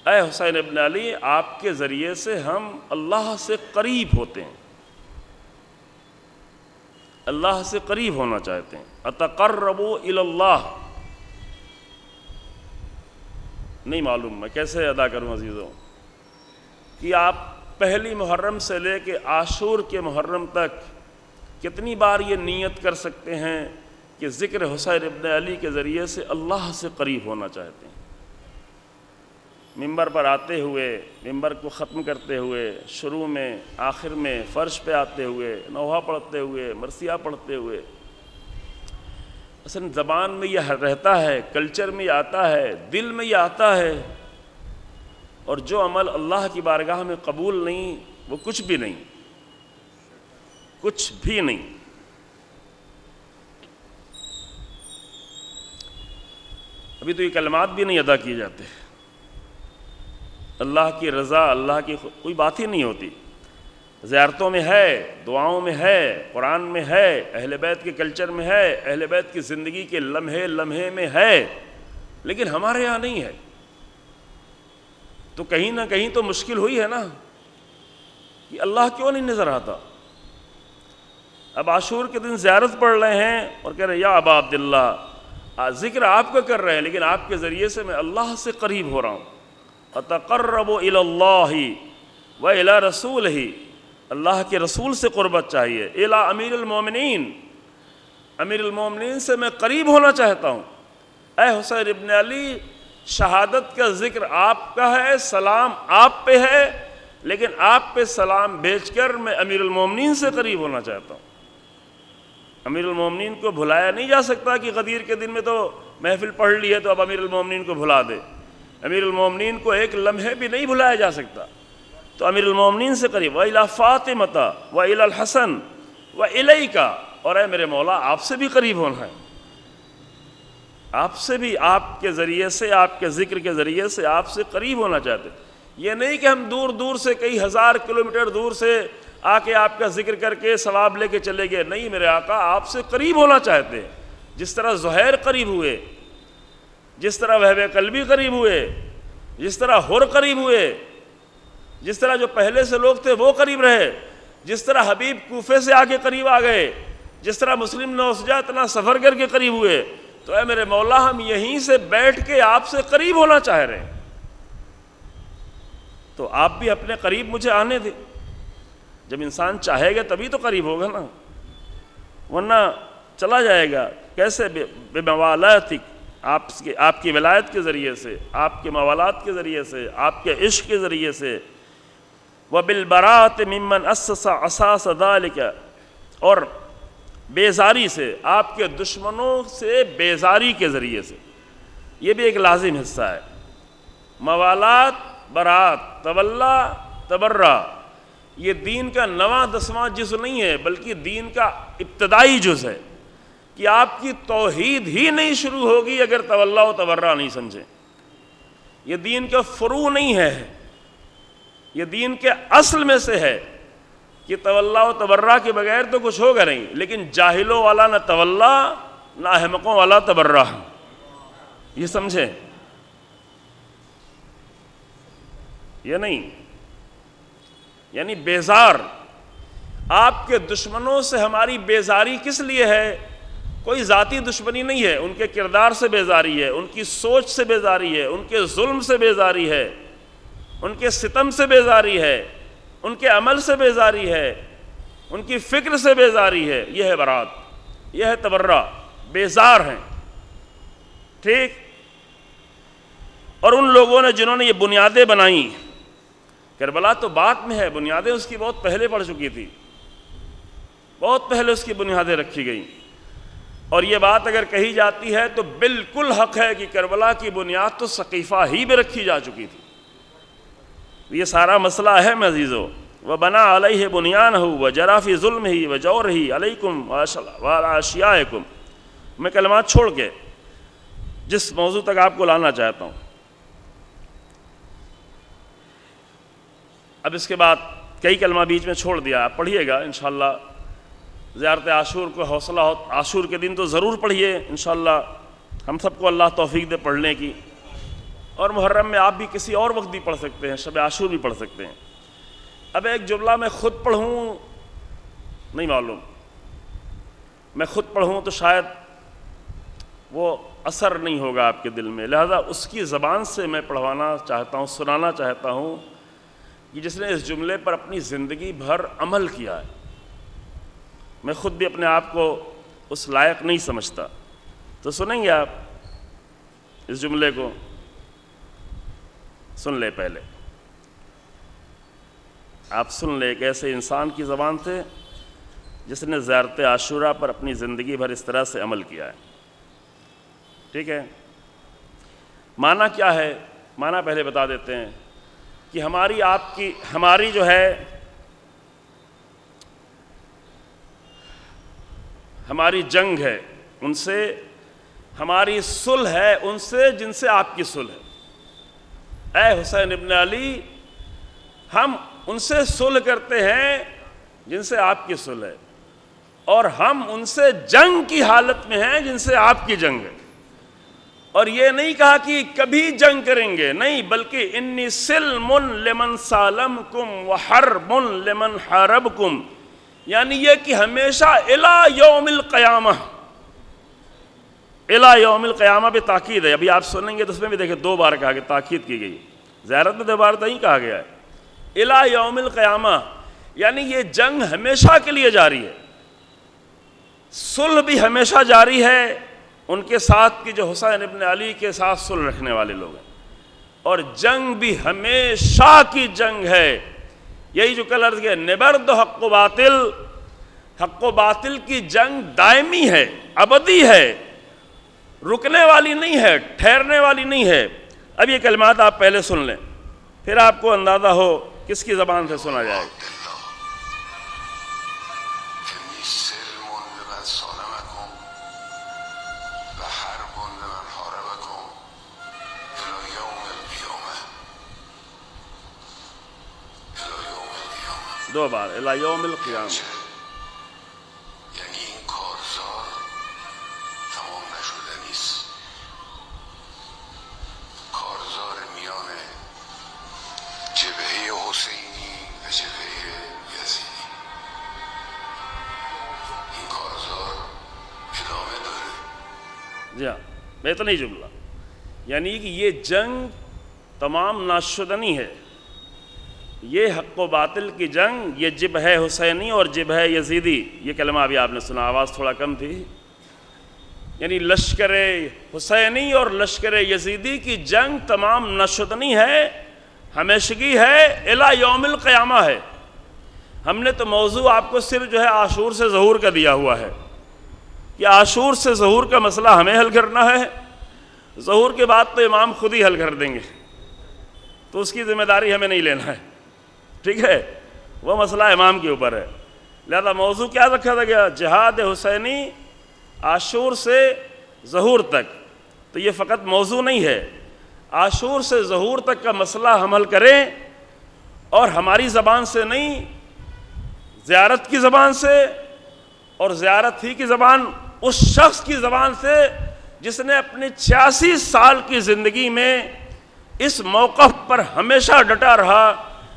Speaker 1: اے حسین ابن علی، آپ کے ذریعے سے ہم اللہ سے قریب ہوتے ہیں، اللہ سے قریب ہونا چاہتے ہیں. اتقرب الی اللہ. نہیں معلوم میں کیسے ادا کروں عزیزوں کہ آپ پہلی محرم سے لے کے عاشور کے محرم تک کتنی بار یہ نیت کر سکتے ہیں کہ ذکر حسین ابن علی کے ذریعے سے اللہ سے قریب ہونا چاہتے ہیں. ممبر پر آتے ہوئے، ممبر کو ختم کرتے ہوئے، شروع میں، آخر میں، فرش پہ آتے ہوئے، نوحہ پڑھتے ہوئے، مرثیہ پڑھتے ہوئے. اصل زبان میں یہ رہتا ہے، کلچر میں یہ آتا ہے، دل میں یہ آتا ہے، اور جو عمل اللہ کی بارگاہ میں قبول نہیں وہ کچھ بھی نہیں، کچھ بھی نہیں. ابھی تو یہ کلمات بھی نہیں ادا کیے جاتے. اللہ کی رضا، اللہ کی کوئی بات ہی نہیں ہوتی۔ زیارتوں میں ہے، دعاؤں میں ہے، قرآن میں ہے، اہل بیت کے کلچر میں ہے، اہل بیت کی زندگی کے لمحے لمحے میں ہے، لیکن ہمارے یہاں نہیں ہے۔ تو کہیں نہ کہیں تو مشکل ہوئی ہے نا کہ اللہ کیوں نہیں نظر آتا۔ اب عاشور کے دن زیارت پڑھ رہے ہیں اور کہہ رہے ہیں یا ابا عبداللہ، ذکر آپ کا کر رہے ہیں لیکن آپ کے ذریعے سے میں اللہ سے قریب ہو رہا ہوں۔ اتقرب الی اللہ و الی رسولہ، اللہ کے رسول سے قربت چاہیے، الی امیر المومنین، امیر المومنین سے میں قریب ہونا چاہتا ہوں۔ اے حسین ابن علی، شہادت کا ذکر آپ کا ہے، سلام آپ پہ ہے، لیکن آپ پہ سلام بھیج کر میں امیر المومنین سے قریب ہونا چاہتا ہوں۔ امیر المومنین کو بھلایا نہیں جا سکتا کہ غدیر کے دن میں تو محفل پڑھ لی ہے تو اب امیر المومنین کو بھلا دے۔ امیر المومنین کو ایک لمحے بھی نہیں بھلایا جا سکتا، تو امیر المومنین سے قریب، وَإِلَى فَاطِمَةَ وَإِلَى الْحَسَنِ وَإِلَيْكَ، اور اے میرے مولا آپ سے بھی قریب ہونا ہے، آپ سے بھی، آپ کے ذریعے سے، آپ کے ذکر کے ذریعے سے آپ سے قریب ہونا چاہتے۔ یہ نہیں کہ ہم دور دور سے، کئی ہزار کلومیٹر دور سے آ کے آپ کا ذکر کر کے ثواب لے کے چلے گئے، نہیں، میرے آقا آپ سے قریب ہونا چاہتے ہیں۔ جس طرح زہیر قریب ہوئے، جس طرح وہب قلبی قریب ہوئے، جس طرح حر قریب ہوئے، جس طرح جو پہلے سے لوگ تھے وہ قریب رہے، جس طرح حبیب کوفے سے آ کے قریب آ گئے، جس طرح مسلم نوسجہ اتنا سفر کر کے قریب ہوئے، تو اے میرے مولا ہم یہیں سے بیٹھ کے آپ سے قریب ہونا چاہ رہے ہیں، تو آپ بھی اپنے قریب مجھے آنے دیں۔ جب انسان چاہے گا تبھی تو قریب ہوگا نا، ورنہ چلا جائے گا کیسے؟ بموالاتک، آپ کی ولایت کے ذریعے سے، آپ کے موالات کے ذریعے سے، آپ کے عشق کے ذریعے سے، وبالبراءۃ ممن اسس اساس ذلک، اور بیزاری سے، آپ کے دشمنوں سے بیزاری کے ذریعے سے۔ یہ بھی ایک لازم حصہ ہے۔ موالات، برات، تولا، تبرہ، یہ دین کا 9واں-10واں جزء نہیں ہے، بلکہ دین کا ابتدائی جزء ہے، کہ آپ کی توحید ہی نہیں شروع ہوگی اگر تولا و تبرہ نہیں سمجھیں۔ یہ دین کا فروع نہیں ہے، یہ دین کے اصل میں سے ہے کہ تولا و تبرہ کے بغیر تو کچھ ہوگا نہیں، لیکن جاہلوں والا نہ تولا، نہ احمقوں والا تبرہ، یہ سمجھیں، یہ نہیں، یعنی بیزار۔ آپ کے دشمنوں سے ہماری بیزاری کس لیے ہے؟ کوئی ذاتی دشمنی نہیں ہے، ان کے کردار سے بیزاری ہے، ان کی سوچ سے بیزاری ہے، ان کے ظلم سے بیزاری ہے، ان کے ستم سے بیزاری ہے، ان کے عمل سے بیزاری ہے، ان کی فکر سے بیزاری ہے۔ یہ ہے برات، یہ ہے تبرہ، بیزار ہیں، ٹھیک۔ اور ان لوگوں نے جنہوں نے یہ بنیادیں بنائیں، کربلا تو بعد میں ہے، بنیادیں اس کی بہت پہلے پڑ چکی تھی، بہت پہلے اس کی بنیادیں رکھی گئیں۔ اور یہ بات اگر کہی جاتی ہے تو بالکل حق ہے کہ کربلا کی بنیاد تو سقیفہ ہی میں رکھی جا چکی تھی۔ یہ سارا مسئلہ ہے میں عزیزو، وَبَنَا عَلَيْهِ بُنْيَانَهُ وَجَرَى فِي ظُلْمِهِ وَجَوْرِهِ عَلَيْكُمْ وَعَلَىٰ أَشْيَائِكُمْ۔ میں کلمات چھوڑ کے جس موضوع تک آپ کو لانا چاہتا ہوں، اب اس کے بعد کئی کلمہ بیچ میں چھوڑ دیا، آپ پڑھیے گا انشاءاللہ۔ زیارت عاشور کو حوصلہ ہو، عاشور کے دن تو ضرور پڑھیے انشاءاللہ، ہم سب کو اللہ توفیق دے پڑھنے کی، اور محرم میں آپ بھی کسی اور وقت بھی پڑھ سکتے ہیں، شب عاشور بھی پڑھ سکتے ہیں۔ اب ایک جملہ میں خود پڑھوں نہیں معلوم، میں خود پڑھوں تو شاید وہ اثر نہیں ہوگا آپ کے دل میں، لہذا اس کی زبان سے میں پڑھوانا چاہتا ہوں، سنانا چاہتا ہوں کہ جس نے اس جملے پر اپنی زندگی بھر عمل کیا ہے۔ میں خود بھی اپنے آپ کو اس لائق نہیں سمجھتا، تو سنیں گے آپ اس جملے کو؟ سن لے، پہلے آپ سن لے، ایک ایسے انسان کی زبان سے جس نے زیارت عاشورہ پر اپنی زندگی بھر اس طرح سے عمل کیا ہے، ٹھیک ہے؟ معنی کیا ہے؟ معنی پہلے بتا دیتے ہیں کہ ہماری جو ہے، ہماری جنگ ہے ان سے، ہماری صلح ہے ان سے جن سے آپ کی صلح ہے۔ اے حسین ابن علی ہم ان سے صلح کرتے ہیں جن سے آپ کی صلح ہے، اور ہم ان سے جنگ کی حالت میں ہیں جن سے آپ کی جنگ ہے۔ اور یہ نہیں کہا کہ کبھی جنگ کریں گے، نہیں، بلکہ انی سلم لمن سالمکم وحرب لمن حاربکم، یعنی یہ کہ ہمیشہ الی یوم القیامہ، الی یوم القیامہ پہ تاکید ہے۔ ابھی آپ سنیں گے تو اس میں بھی دیکھیں 2 بار کہا کہ تاکید کی گئی، زیارت میں 2 بار تو نہیں کہا گیا ہے، الی یوم القیامہ، یعنی یہ جنگ ہمیشہ کے لیے جاری ہے، صلح بھی ہمیشہ جاری ہے ان کے ساتھ کی جو حسین ابن علی کے ساتھ صلح رکھنے والے لوگ ہیں، اور جنگ بھی ہمیشہ کی جنگ ہے۔ یہی جو کل عرض کیا، نبرد حق و باطل، حق و باطل کی جنگ دائمی ہے، ابدی ہے، رکنے والی نہیں ہے، ٹھہرنے والی نہیں ہے۔ اب یہ کلمات آپ پہلے سن لیں، پھر آپ کو اندازہ ہو کس کی زبان سے سنا جائے گا۔ دو بار الی یوم القیامہ۔
Speaker 2: یعنی این کارزار تمام نشده نیست، کارزار میان جبهه حسینی و جبهه یزیدی، این کارزار ادامه داره۔
Speaker 1: جی ہاں، اتنا ہی جملہ، یعنی کہ یہ جنگ تمام ناشدنی ہے، یہ حق و باطل کی جنگ، یہ جبہہ حسینی اور جبہہ یزیدی۔ یہ کلمہ ابھی آپ نے سنا، آواز تھوڑا کم تھی، یعنی لشکر حسینی اور لشکر یزیدی کی جنگ تمام نشدنی ہے، ہمیشگی ہے، الی یوم القیامہ ہے۔ ہم نے تو موضوع آپ کو صرف جو ہے عاشور سے ظہور کا دیا ہوا ہے کہ عاشور سے ظہور کا مسئلہ ہمیں حل کرنا ہے، ظہور کے بعد تو امام خود ہی حل کر دیں گے، تو اس کی ذمہ داری ہمیں نہیں لینا ہے، ٹھیک ہے، وہ مسئلہ امام کے اوپر ہے۔ لہذا موضوع کیا رکھا تھا گیا؟ جہاد حسینی عاشور سے ظہور تک، تو یہ فقط موضوع نہیں ہے، عاشور سے ظہور تک کا مسئلہ ہم حل کریں، اور ہماری زبان سے نہیں، زیارت کی زبان سے، اور زیارت ہی کی زبان اس شخص کی زبان سے جس نے اپنی 86 سال کی زندگی میں اس موقف پر ہمیشہ ڈٹا رہا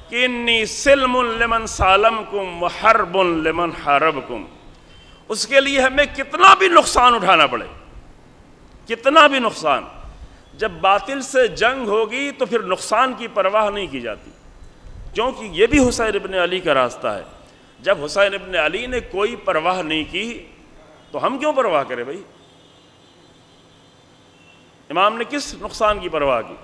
Speaker 1: کہ انی سلم لمن سالمکم وحرب لمن حاربکم۔ اس کے لیے ہمیں کتنا بھی نقصان اٹھانا پڑے، کتنا بھی نقصان، جب باطل سے جنگ ہوگی تو پھر نقصان کی پرواہ نہیں کی جاتی، کیونکہ یہ بھی حسین ابن علی کا راستہ ہے۔ جب حسین ابن علی نے کوئی پرواہ نہیں کی تو ہم کیوں پرواہ کریں بھائی؟ امام نے کس نقصان کی پرواہ کی؟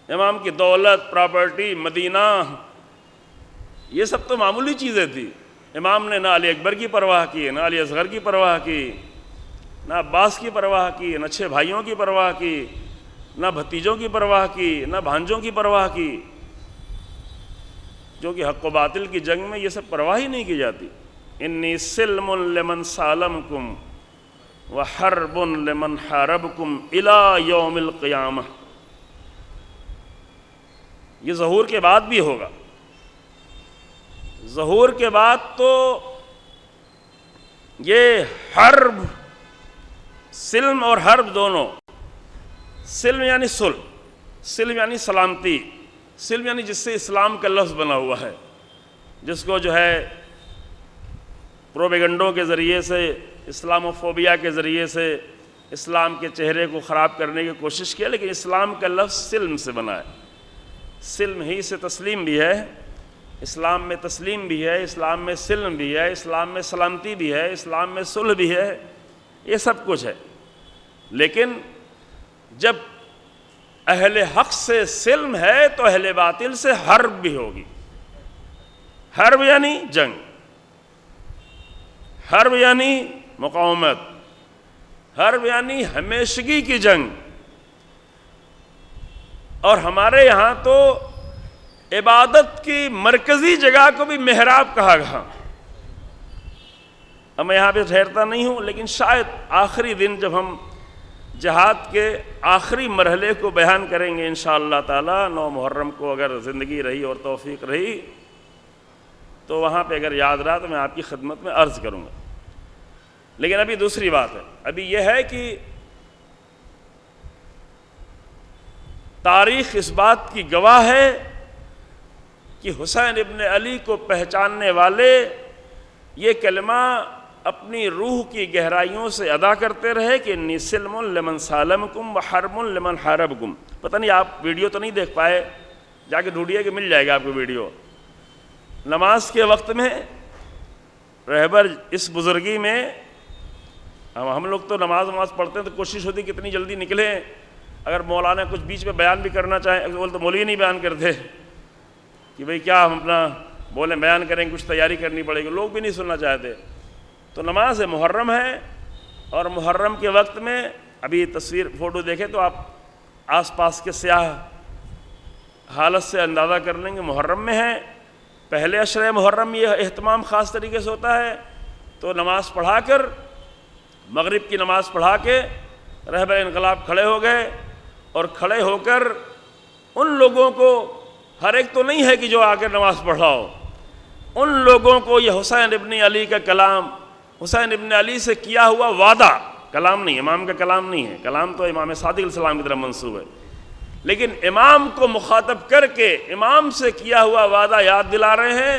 Speaker 1: امام کی دولت، پراپرٹی، مدینہ، یہ سب تو معمولی چیزیں تھی۔ امام نے نہ علی اکبر کی پرواہ کی، نہ علی اصغر کی پرواہ کی، نہ عباس کی پرواہ کی، نہ 6 بھائیوں کی پرواہ کی، نہ بھتیجوں کی پرواہ کی، نہ بھانجوں کی پرواہ کی، جو کہ حق و باطل کی جنگ میں یہ سب پرواہ ہی نہیں کی جاتی۔ انی سلم لمن سالمکم وحرب لمن حاربکم الی یوم القیامہ۔ یہ ظہور کے بعد بھی ہوگا، ظہور کے بعد تو یہ حرب، سلم اور حرب دونوں، سلم یعنی صلح، سلم یعنی سلامتی، سلم یعنی جس سے اسلام کا لفظ بنا ہوا ہے، جس کو جو ہے پروپیگنڈوں کے ذریعے سے، اسلاموفوبیا کے ذریعے سے اسلام کے چہرے کو خراب کرنے کی کوشش کیا، لیکن اسلام کا لفظ سلم سے بنا ہے۔ سلم ہی سے تسلیم بھی ہے، اسلام میں تسلیم بھی ہے، اسلام میں سلم بھی ہے، اسلام میں سلامتی بھی ہے، اسلام میں صلح بھی ہے، یہ سب کچھ ہے۔ لیکن جب اہل حق سے سلم ہے تو اہل باطل سے حرب بھی ہوگی۔ حرب یعنی جنگ، حرب یعنی مقاومت، حرب یعنی ہمیشگی کی جنگ۔ اور ہمارے یہاں تو عبادت کی مرکزی جگہ کو بھی محراب کہا گیا۔ اب میں یہاں پہ ٹھہرتا نہیں ہوں، لیکن شاید آخری دن جب ہم جہاد کے آخری مرحلے کو بیان کریں گے انشاءاللہ تعالی 9 محرم کو، اگر زندگی رہی اور توفیق رہی تو وہاں پہ اگر یاد رہا تو میں آپ کی خدمت میں عرض کروں گا۔ لیکن ابھی دوسری بات ہے، ابھی یہ ہے کہ تاریخ اس بات کی گواہ ہے کہ حسین ابن علی کو پہچاننے والے یہ کلمہ اپنی روح کی گہرائیوں سے ادا کرتے رہے کہ انی سلم لمن سالمکم وحرب لمن حاربکم۔ پتہ نہیں آپ ویڈیو تو نہیں دیکھ پائے، جا کے ڈھونڈیے کہ مل جائے گا آپ کو ویڈیو۔ نماز کے وقت میں رہبر اس بزرگی میں ہم لوگ تو نماز پڑھتے ہیں تو کوشش ہوتی کتنی جلدی نکلیں، اگر مولانا کچھ بیچ میں بیان بھی کرنا چاہیں، تو مولوی نہیں بیان کرتے کہ بھئی کیا ہم اپنا بولیں بیان کریں، کچھ تیاری کرنی پڑے گی، لوگ بھی نہیں سننا چاہتے۔ تو نماز محرم ہے، اور محرم کے وقت میں ابھی تصویر فوٹو دیکھیں تو آپ آس پاس کے سیاہ حالت سے اندازہ کر لیں گے محرم میں ہے۔ پہلے عشرہ محرم یہ اہتمام خاص طریقے سے ہوتا ہے، تو نماز پڑھا کر مغرب کی نماز پڑھا کے رہبر انقلاب کھڑے ہو گئے، اور کھڑے ہو کر ان لوگوں کو، ہر ایک تو نہیں ہے کہ جو آ کر نماز پڑھ رہا ہو، ان لوگوں کو یہ حسین ابن علی کا کلام، حسین ابن علی سے کیا ہوا وعدہ، کلام نہیں، امام کا کلام نہیں ہے، کلام تو امام صادق علیہ السلام کی طرف منسوب ہے، لیکن امام کو مخاطب کر کے امام سے کیا ہوا وعدہ یاد دلا رہے ہیں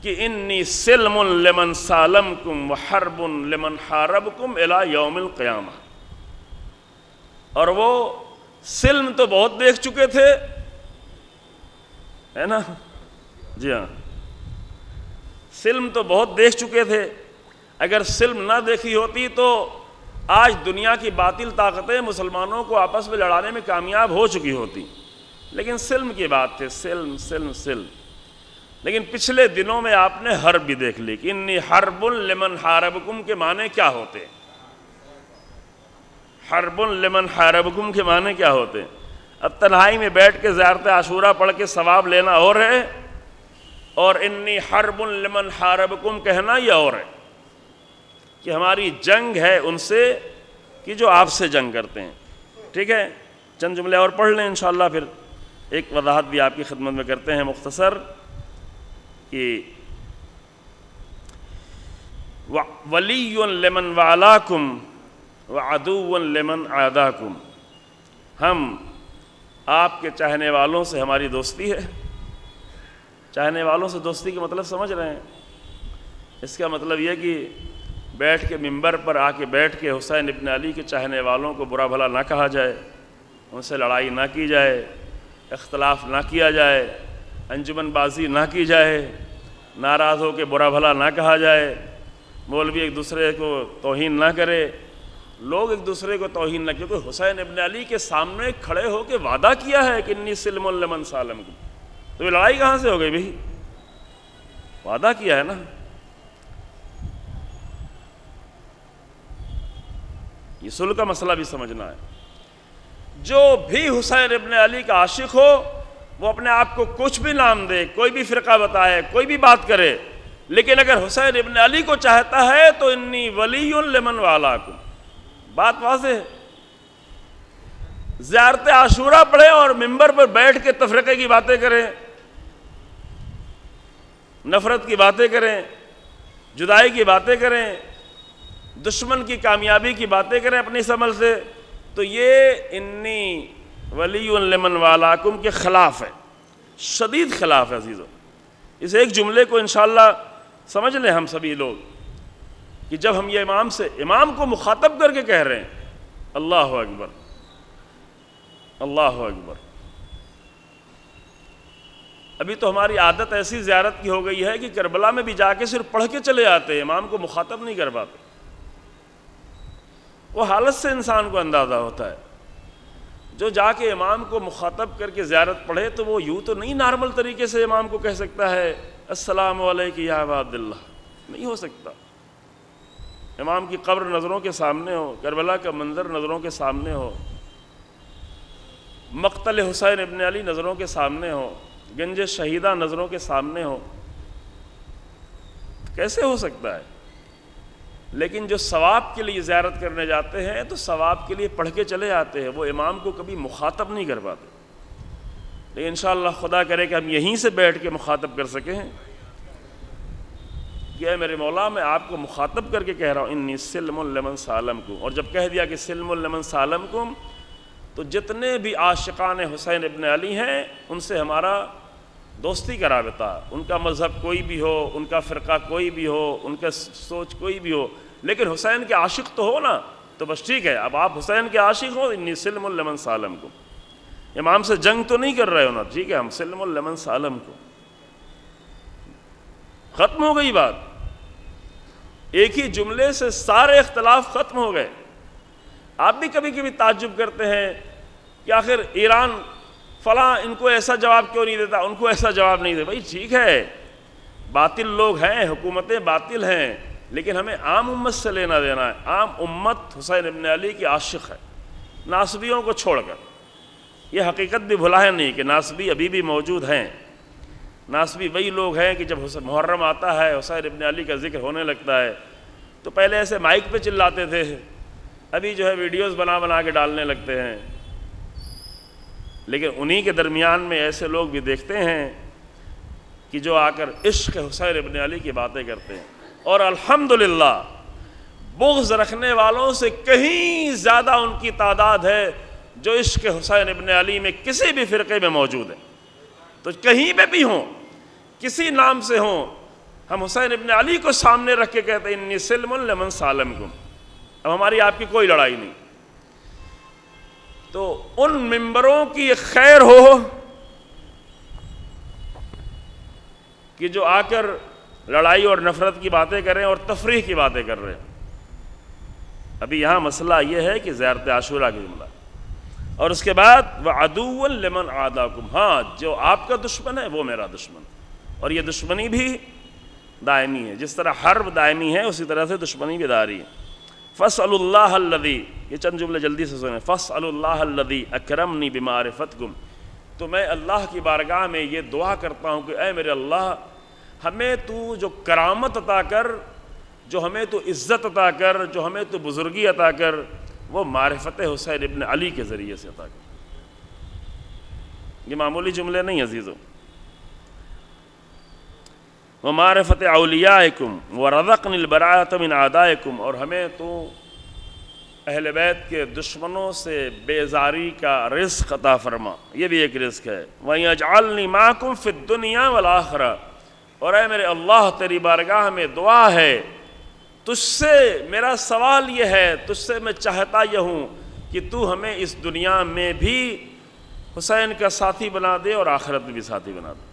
Speaker 1: کہ انی سلم لمن سالمکم وحرب لمن حاربکم الی یوم القیامہ۔ اور وہ سلم تو بہت دیکھ چکے تھے، ہے نا؟ جی ہاں، سلم تو بہت دیکھ چکے تھے، اگر سلم نہ دیکھی ہوتی تو آج دنیا کی باطل طاقتیں مسلمانوں کو آپس میں لڑانے میں کامیاب ہو چکی ہوتی، لیکن سلم کی بات تھی، سلم سلم سلم۔ لیکن پچھلے دنوں میں آپ نے حرب بھی دیکھ لی کہ انی حرب لمن حاربکم کے معنی کیا ہوتے، حرب لمن حاربکم کے معنی کیا ہوتے۔ اب تنہائی میں بیٹھ کے زیارت عاشورہ پڑھ کے ثواب لینا اور ہے، اور انی حرب لمن حاربکم کہنا یہ اور ہے کہ ہماری جنگ ہے ان سے کہ جو آپ سے جنگ کرتے ہیں۔ ٹھیک ہے، چند جملے اور پڑھ لیں انشاءاللہ، پھر ایک وضاحت بھی آپ کی خدمت میں کرتے ہیں مختصر کہ ولی لمن والاکم وعدو لمن عاداکم، ہم آپ کے چاہنے والوں سے ہماری دوستی ہے۔ چاہنے والوں سے دوستی کا مطلب سمجھ رہے ہیں؟ اس کا مطلب یہ کہ بیٹھ کے ممبر پر آ کے بیٹھ کے حسین ابن علی کے چاہنے والوں کو برا بھلا نہ کہا جائے، ان سے لڑائی نہ کی جائے، اختلاف نہ کیا جائے، انجمن بازی نہ کی جائے، ناراض ہو کے برا بھلا نہ کہا جائے، مولوی ایک دوسرے کو توہین نہ کرے، لوگ ایک دوسرے کو توہین نہ، کیونکہ حسین ابن علی کے سامنے کھڑے ہو کے وعدہ کیا ہے کہ انی سلم لمن سالمکم، تو یہ لڑائی کہاں سے ہو گئی بھائی؟ وعدہ کیا ہے نا۔ یہ صلح کا مسئلہ بھی سمجھنا ہے۔ جو بھی حسین ابن علی کا عاشق ہو وہ اپنے آپ کو کچھ بھی نام دے، کوئی بھی فرقہ بتائے، کوئی بھی بات کرے، لیکن اگر حسین ابن علی کو چاہتا ہے تو انی ولی لمن والاکم، بات واضح ہے۔ زیارت عاشورہ پڑھیں اور ممبر پر بیٹھ کے تفرقے کی باتیں کریں، نفرت کی باتیں کریں، جدائی کی باتیں کریں، دشمن کی کامیابی کی باتیں کریں اپنی سمجھ سے، تو یہ انی ولی لمن والاکم کے خلاف ہے، شدید خلاف ہے عزیزو۔ اس ایک جملے کو انشاءاللہ سمجھ لیں ہم سبھی لوگ کہ جب ہم یہ امام کو مخاطب کر کے کہہ رہے ہیں، اللہ اکبر اللہ اکبر۔ ابھی تو ہماری عادت ایسی زیارت کی ہو گئی ہے کہ کربلا میں بھی جا کے صرف پڑھ کے چلے آتے، امام کو مخاطب نہیں کر پاتے۔ وہ حالت سے انسان کو اندازہ ہوتا ہے، جو جا کے امام کو مخاطب کر کے زیارت پڑھے تو وہ یوں تو نہیں نارمل طریقے سے امام کو کہہ سکتا ہے السلام علیکم یا عباد اللہ، نہیں ہو سکتا۔ امام کی قبر نظروں کے سامنے ہو، کربلا کا منظر نظروں کے سامنے ہو، مقتل حسین ابن علی نظروں کے سامنے ہو، گنج شہیدہ نظروں کے سامنے ہو، کیسے ہو سکتا ہے؟ لیکن جو ثواب کے لیے زیارت کرنے جاتے ہیں تو ثواب کے لیے پڑھ کے چلے آتے ہیں، وہ امام کو کبھی مخاطب نہیں کر پاتے، لیکن انشاءاللہ خدا کرے کہ ہم یہیں سے بیٹھ کے مخاطب کر سکیں کہ اے میرے مولا میں آپ کو مخاطب کر کے کہہ رہا ہوں انی سلم لمن سالمکم، اور جب کہہ دیا کہ سلم لمن سالمکم تو جتنے بھی عاشقان حسین ابن علی ہیں ان سے ہمارا دوستی کا رابطہ، ان کا مذہب کوئی بھی ہو، ان کا فرقہ کوئی بھی ہو، ان کا سوچ کوئی بھی ہو، لیکن حسین کے عاشق تو ہو نا، تو بس ٹھیک ہے، اب آپ حسین کے عاشق ہو، انی سلم لمن سالمکم، امام سے جنگ تو نہیں کر رہے ہو نا، ٹھیک ہے، ہم سلم لمن سالمکم، ختم ہو گئی بات، ایک ہی جملے سے سارے اختلاف ختم ہو گئے۔ آپ بھی کبھی کبھی تعجب کرتے ہیں کہ آخر ایران فلاں ان کو ایسا جواب کیوں نہیں دیتا، ان کو ایسا جواب نہیں دے، بھائی ٹھیک ہے، باطل لوگ ہیں، حکومتیں باطل ہیں، لیکن ہمیں عام امت سے لینا دینا ہے، عام امت حسین ابن علی کی عاشق ہے، ناصبیوں کو چھوڑ کر۔ یہ حقیقت بھی بھلا ہے نہیں کہ ناصبی ابھی بھی موجود ہیں، ناصبی وہی لوگ ہیں کہ جب محرم آتا ہے، حسین ابن علی کا ذکر ہونے لگتا ہے تو پہلے ایسے مائک پہ چلاتے تھے، ابھی جو ہے ویڈیوز بنا بنا کے ڈالنے لگتے ہیں، لیکن انہی کے درمیان میں ایسے لوگ بھی دیکھتے ہیں کہ جو آ کر عشق حسین ابن علی کی باتیں کرتے ہیں، اور الحمدللہ بغض رکھنے والوں سے کہیں زیادہ ان کی تعداد ہے جو عشق حسین ابن علی میں کسی بھی فرقے میں موجود ہے، تو کہیں پہ بھی ہوں، کسی نام سے ہوں، ہم حسین ابن علی کو سامنے رکھ کے کہتے ہیں انی سلم لمن سالمکم، اب ہماری آپ کی کوئی لڑائی نہیں۔ تو ان ممبروں کی خیر ہو کہ جو آ کر لڑائی اور نفرت کی باتیں کریں اور تفریح کی باتیں کر رہے ہیں۔ ابھی یہاں مسئلہ یہ ہے کہ زیارت عاشورہ کی جملہ، اور اس کے بعد وَعَدُوًّا لِمَنْ عَادَاكُمْ، ہاں جو آپ کا دشمن ہے وہ میرا دشمن، اور یہ دشمنی بھی دائمی ہے، جس طرح حرب دائمی ہے اسی طرح سے دشمنی بھی داری ہے۔ فَاسْأَلُوا اللَّهَ الَّذِي، یہ چند جملے جلدی سے سنیں، فَاسْأَلُوا اللَّهَ الَّذِي أَكْرَمْنِي بِمَعْرِفَتِكُمْ، تو میں اللہ کی بارگاہ میں یہ دعا کرتا ہوں کہ اے میرے اللہ، ہمیں تو جو کرامت عطا کر، جو ہمیں تو عزت عطا کر، جو ہمیں تو بزرگی عطا کر، وہ معرفت حسین ابن علی کے ذریعے سے عطا کر۔ یہ معمولی جملے نہیں عزیزوں، وَمَعْرِفَتِ أَوْلِيَائِكُمْ وَرَزَقْنِي الْبَرَاءَةَ مِنْ أَعْدَائِكُمْ، اور ہمیں تو اہل بیت کے دشمنوں سے بیزاری کا رزق عطا فرما، یہ بھی ایک رزق ہے۔ وَيَجْعَلْنِي مَعَكُمْ فِي الدُّنْيَا وَالْآخِرَةِ، اور اے میرے اللہ تیری بارگاہ میں دعا ہے، تجھ سے میرا سوال یہ ہے، تجھ سے میں چاہتا یہ ہوں کہ تو ہمیں اس دنیا میں بھی حسین کا ساتھی بنا دے اور آخرت میں بھی ساتھی بنا دے۔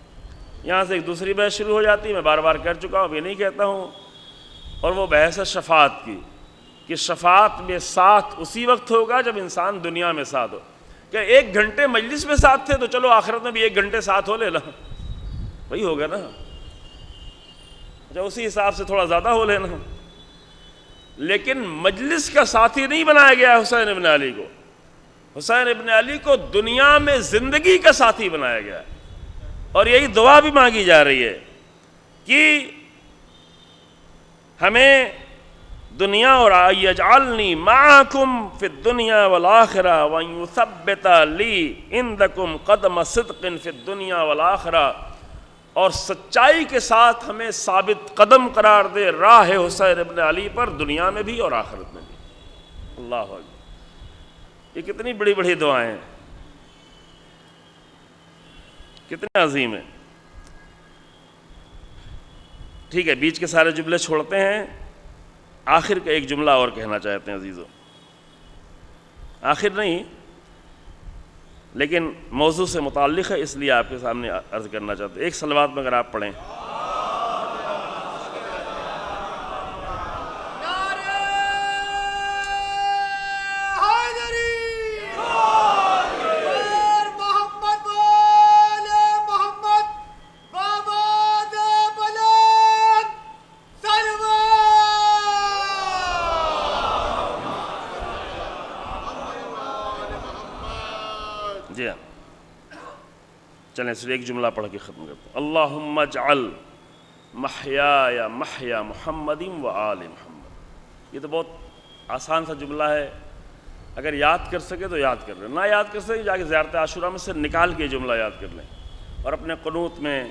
Speaker 1: یہاں سے ایک دوسری بحث شروع ہو جاتی ہے، میں بار بار کر چکا ہوں، ابھی نہیں کہتا ہوں، اور وہ بحث ہے شفاعت کی، کہ شفاعت میں ساتھ اسی وقت ہوگا جب انسان دنیا میں ساتھ ہو۔ کہ 1 گھنٹے مجلس میں ساتھ تھے تو چلو آخرت میں بھی 1 گھنٹے ساتھ ہو لینا، وہی ہوگا نا، جو اسی حساب سے تھوڑا زیادہ ہو لینا، لیکن مجلس کا ساتھی نہیں بنایا گیا حسین ابن علی کو، حسین ابن علی کو دنیا میں زندگی کا ساتھی بنایا گیا ہے، اور یہی دعا بھی مانگی جا رہی ہے کہ ہمیں دنیا اور یجعلنی معکم فی الدنیا والآخرہ ویثبت لی عندکم قدم صدق فی الدنیا والآخرہ، اور سچائی کے ساتھ ہمیں ثابت قدم قرار دے راہ حسین ابن علی پر، دنیا میں بھی اور آخرت میں بھی۔ اللہ اکبر، یہ کتنی بڑی بڑی دعائیں ہیں، کتنے عظیم ہیں۔ ٹھیک ہے، بیچ کے سارے جملے چھوڑتے ہیں، آخر کا ایک جملہ اور کہنا چاہتے ہیں عزیزوں، آخر نہیں لیکن موضوع سے متعلق ہے، اس لیے آپ کے سامنے عرض کرنا چاہتے ہیں۔ ایک صلوات میں اگر آپ پڑھیں۔ جی ہاں، چلیں صرف ایک جملہ پڑھ کے ختم کرتے ہیں۔ اللہم اجعل محیایا محیا محمد و آل محمد، یہ تو بہت آسان سا جملہ ہے، اگر یاد کر سکے تو یاد کر لیں، نہ یاد کر سکے جا کے زیارت عاشوراء میں سے نکال کے جملہ یاد کر لیں، اور اپنے قنوت میں،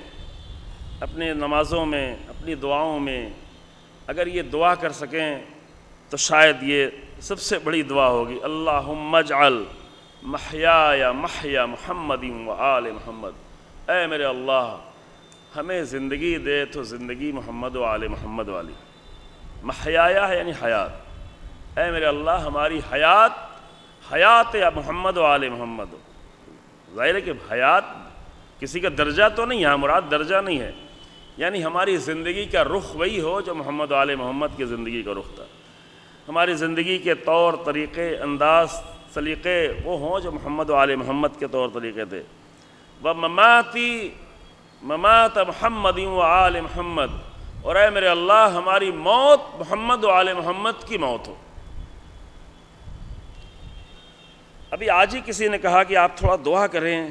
Speaker 1: اپنے نمازوں میں، اپنی دعاؤں میں اگر یہ دعا کر سکیں تو شاید یہ سب سے بڑی دعا ہوگی، اللہم اجعل محیایا محیا محمد و آل محمد، اے میرے اللہ ہمیں زندگی دے تو زندگی محمد و آل محمد والی، محیایا ہے یعنی حیات، اے میرے اللہ ہماری حیات یا محمد و آل محمد، ظاہر ہے کہ حیات کسی کا درجہ تو نہیں ہے، مراد درجہ نہیں ہے، یعنی ہماری زندگی کا رخ وہی ہو جو محمد و آل محمد کی زندگی کا رخ تھا، ہماری زندگی کے طور طریقے انداز سلیقے وہ ہوں جو محمد و آل محمد کے طور طریقے تھے، وَمَمَاتِي ممات محمد و آل محمد، اور اے میرے اللہ ہماری موت محمد و آل محمد کی موت ہو۔ ابھی آج ہی کسی نے کہا کہ آپ تھوڑا دعا کریں،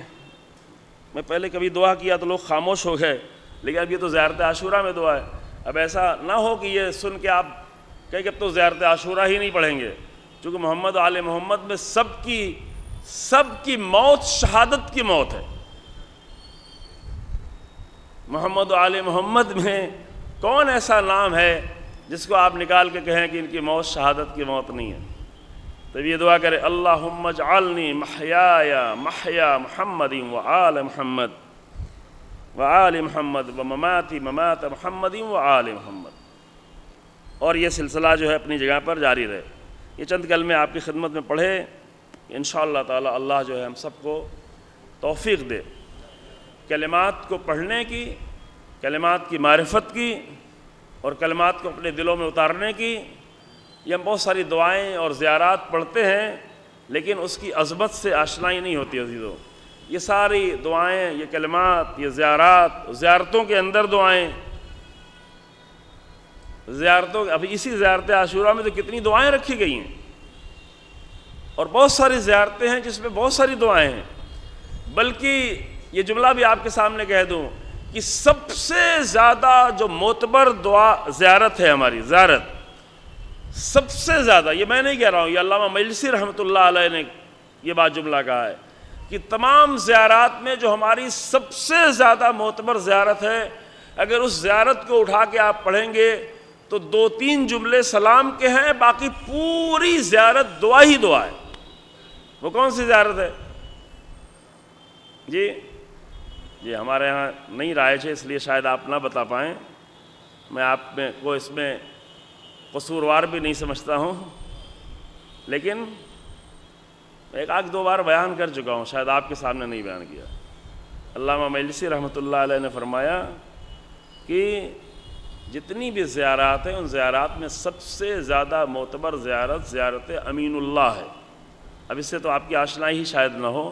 Speaker 1: میں پہلے کبھی دعا کیا تو لوگ خاموش ہو گئے، لیکن اب یہ تو زیارت عاشوراء میں دعا ہے، اب ایسا نہ ہو کہ یہ سن کے آپ کہیں کہ اب تو زیارت عاشوراء ہی نہیں پڑھیں گے، چونکہ محمد و آل محمد میں سب کی موت شہادت کی موت ہے، محمد و آل محمد میں کون ایسا نام ہے جس کو آپ نکال کے کہیں کہ ان کی موت شہادت کی موت نہیں ہے؟ تو یہ دعا کرے، اللہم اجعلنی محیایا محیا محمد و آل محمد و آل محمد و مماتی ممات محمد و آل محمد، اور یہ سلسلہ جو ہے اپنی جگہ پر جاری رہے۔ یہ چند کلمے آپ کی خدمت میں پڑھے، انشاءاللہ تعالی اللہ جو ہے ہم سب کو توفیق دے کلمات کو پڑھنے کی، کلمات کی معرفت کی، اور کلمات کو اپنے دلوں میں اتارنے کی۔ یہ ہم بہت ساری دعائیں اور زیارات پڑھتے ہیں لیکن اس کی عظمت سے آشنائی نہیں ہوتی عزیزو۔ یہ ساری دعائیں، یہ کلمات، یہ زیارتوں کے اندر دعائیں، ابھی اسی زیارت عاشوراء میں تو کتنی دعائیں رکھی گئی ہیں، اور بہت ساری زیارتیں ہیں جس میں بہت ساری دعائیں ہیں، بلکہ یہ جملہ بھی آپ کے سامنے کہہ دوں کہ سب سے زیادہ جو معتبر دعا زیارت ہے، ہماری زیارت سب سے زیادہ، یہ میں نہیں کہہ رہا ہوں، یہ علامہ مجلسی رحمۃ اللہ علیہ نے یہ بات جملہ کہا ہے کہ تمام زیارات میں جو ہماری سب سے زیادہ معتبر زیارت ہے، اگر اس زیارت کو اٹھا کے آپ پڑھیں گے تو 2-3 جملے سلام کے ہیں، باقی پوری زیارت دعا ہی دعا ہے۔ وہ کون سی زیارت ہے؟ جی ہمارے ہاں نہیں رائج ہے، اس لیے شاید آپ نہ بتا پائیں، میں آپ میں کو اس میں قصوروار بھی نہیں سمجھتا ہوں، لیکن ایک آدھ دو بار بیان کر چکا ہوں، شاید آپ کے سامنے نہیں بیان کیا۔ علامہ مجلسی رحمۃ اللہ علیہ نے فرمایا کہ جتنی بھی زیارات ہیں ان زیارات میں سب سے زیادہ معتبر زیارت امین اللہ ہے۔ اب اس سے تو آپ کی آشنائی ہی شاید نہ ہو،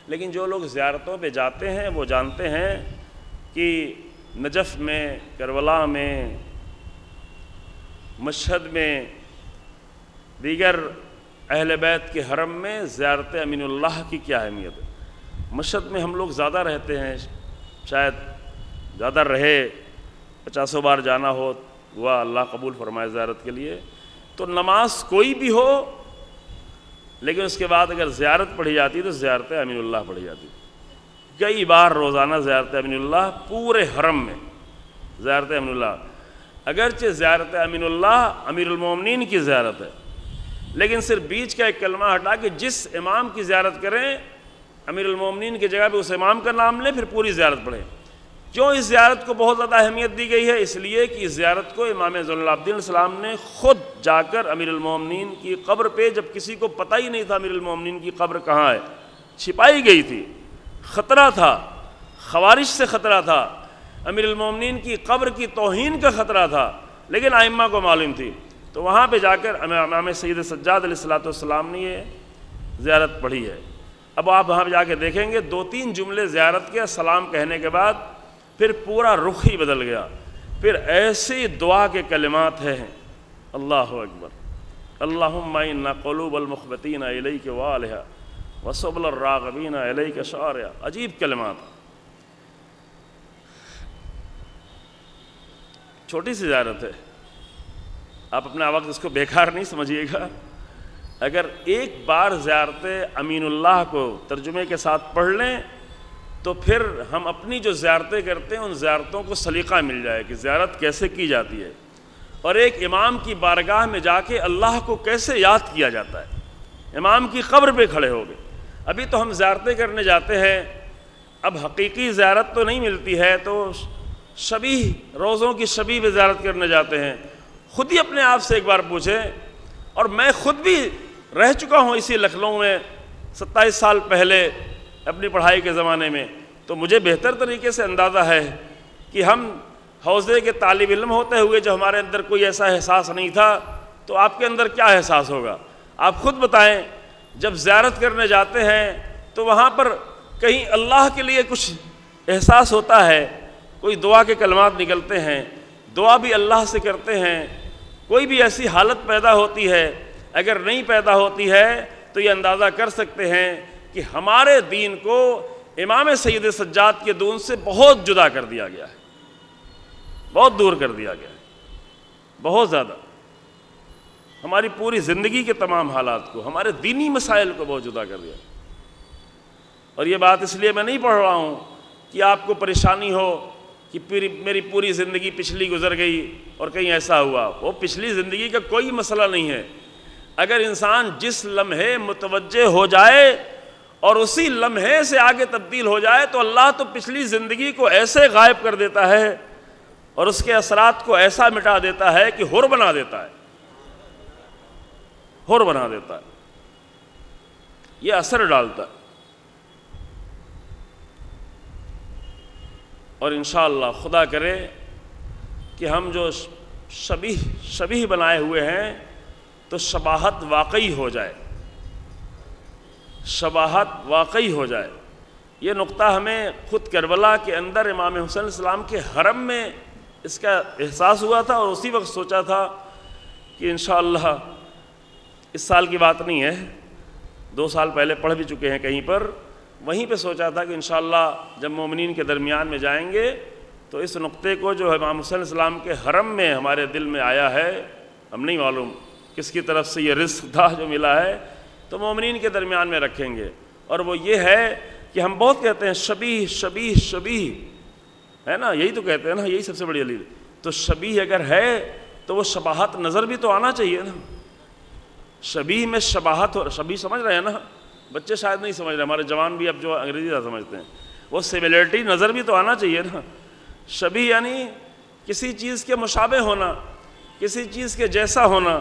Speaker 1: لیکن جو لوگ زیارتوں پہ جاتے ہیں وہ جانتے ہیں کہ نجف میں، کربلا میں، مشہد میں، دیگر اہل بیت کے حرم میں زیارت امین اللہ کی کیا اہمیت ہے۔ مشہد میں ہم لوگ زیادہ رہتے ہیں، شاید زیادہ رہے، 50 بار جانا ہوا، اللہ قبول فرمائے زیارت کے لیے۔ تو نماز کوئی بھی ہو لیکن اس کے بعد اگر زیارت پڑھی جاتی تو زیارت امین اللہ پڑھی جاتی، کئی بار روزانہ زیارت امین اللہ پورے حرم میں، زیارت امین اللہ۔ اگرچہ زیارت امین اللہ امیر المومنین کی زیارت ہے، لیکن صرف بیچ کا ایک کلمہ ہٹا کے جس امام کی زیارت کریں امیر المومنین کی جگہ پہ اس امام کا نام لیں، پھر پوری زیارت پڑھیں۔ کیوں اس زیارت کو بہت زیادہ اہمیت دی گئی ہے؟ اس لیے کہ اس زیارت کو امام زین العابدین علیہ السلام نے خود جا کر امیر المومنین کی قبر پہ، جب کسی کو پتہ ہی نہیں تھا امیر المومنین کی قبر کہاں ہے، چھپائی گئی تھی، خطرہ تھا، خوارج سے خطرہ تھا، امیر المومنین کی قبر کی توہین کا خطرہ تھا، لیکن ائمہ کو معلوم تھی، تو وہاں پہ جا کر امام سید سجاد علیہ السلام نے یہ زیارت پڑھی ہے۔ اب آپ وہاں پہ جا کے دیکھیں گے 2-3 جملے زیارت کے سلام کہنے کے بعد پھر پورا رخ ہی بدل گیا، پھر ایسی دعا کے کلمات ہیں، اللہ اکبر، اللہم انا قلوب المخبتین الیک والہا وسبل الراغبین الیک شارعا، عجیب کلمات۔ چھوٹی سی زیارت ہے، آپ اپنا وقت اس کو بیکار نہیں سمجھیے گا. اگر ایک بار زیارت امین اللہ کو ترجمے کے ساتھ پڑھ لیں تو پھر ہم اپنی جو زیارتیں کرتے ہیں ان زیارتوں کو سلیقہ مل جائے کہ زیارت کیسے کی جاتی ہے اور ایک امام کی بارگاہ میں جا کے اللہ کو کیسے یاد کیا جاتا ہے. امام کی قبر پہ کھڑے ہو گئے. ابھی تو ہم زیارتیں کرنے جاتے ہیں, اب حقیقی زیارت تو نہیں ملتی ہے تو شبیہ روزوں کی شبیہ پہ زیارت کرنے جاتے ہیں. خود ہی اپنے آپ سے ایک بار پوچھیں, اور میں خود بھی رہ چکا ہوں اسی لکھنؤ میں 27 سال پہلے اپنی پڑھائی کے زمانے میں, تو مجھے بہتر طریقے سے اندازہ ہے کہ ہم حوزے کے طالب علم ہوتے ہوئے جو ہمارے اندر کوئی ایسا احساس نہیں تھا تو آپ کے اندر کیا احساس ہوگا. آپ خود بتائیں. جب زیارت کرنے جاتے ہیں تو وہاں پر کہیں اللہ کے لیے کچھ احساس ہوتا ہے, کوئی دعا کے کلمات نکلتے ہیں, دعا بھی اللہ سے کرتے ہیں, کوئی بھی ایسی حالت پیدا ہوتی ہے. اگر نہیں پیدا ہوتی ہے تو یہ اندازہ کر سکتے ہیں کہ ہمارے دین کو امام سید سجاد کے دین سے بہت جدا کر دیا گیا ہے, بہت دور کر دیا گیا ہے, بہت زیادہ. ہماری پوری زندگی کے تمام حالات کو, ہمارے دینی مسائل کو بہت جدا کر دیا. اور یہ بات اس لیے میں نہیں پڑھ رہا ہوں کہ آپ کو پریشانی ہو کہ میری پوری زندگی پچھلی گزر گئی اور کہیں ایسا ہوا. وہ پچھلی زندگی کا کوئی مسئلہ نہیں ہے. اگر انسان جس لمحے متوجہ ہو جائے اور اسی لمحے سے آگے تبدیل ہو جائے تو اللہ تو پچھلی زندگی کو ایسے غائب کر دیتا ہے اور اس کے اثرات کو ایسا مٹا دیتا ہے کہ ہر بنا دیتا ہے, ہر بنا دیتا ہے, یہ اثر ڈالتا ہے. اور انشاءاللہ خدا کرے کہ ہم جو شبیہ بنائے ہوئے ہیں تو شباہت واقعی ہو جائے, شباہت واقعی ہو جائے. یہ نقطہ ہمیں خود کربلا کے اندر امام حسین علیہ السلام کے حرم میں اس کا احساس ہوا تھا, اور اسی وقت سوچا تھا کہ انشاءاللہ اس سال کی بات نہیں ہے, 2 سال پہلے پڑھ بھی چکے ہیں کہیں پر, وہیں پہ سوچا تھا کہ انشاءاللہ جب مومنین کے درمیان میں جائیں گے تو اس نقطے کو جو امام حسین علیہ السلام کے حرم میں ہمارے دل میں آیا ہے, ہم نہیں معلوم کس کی طرف سے یہ رزق تھا جو ملا ہے, تو مومنین کے درمیان میں رکھیں گے. اور وہ یہ ہے کہ ہم بہت کہتے ہیں شبیہ شبیہ شبیہ, ہے نا, یہی تو کہتے ہیں نا, یہی سب سے بڑی دلیل. تو شبیہ اگر ہے تو وہ شباہت نظر بھی تو آنا چاہیے نا. شبیہ میں شباہت ہو, شبیہ سمجھ رہے ہیں نا, بچے شاید نہیں سمجھ رہے, ہمارے جوان بھی اب جو انگریزی زیادہ سمجھتے ہیں, وہ سملیرٹی نظر بھی تو آنا چاہیے نا. شبیہ یعنی کسی چیز کے مشابہ ہونا, کسی چیز کے جیسا ہونا.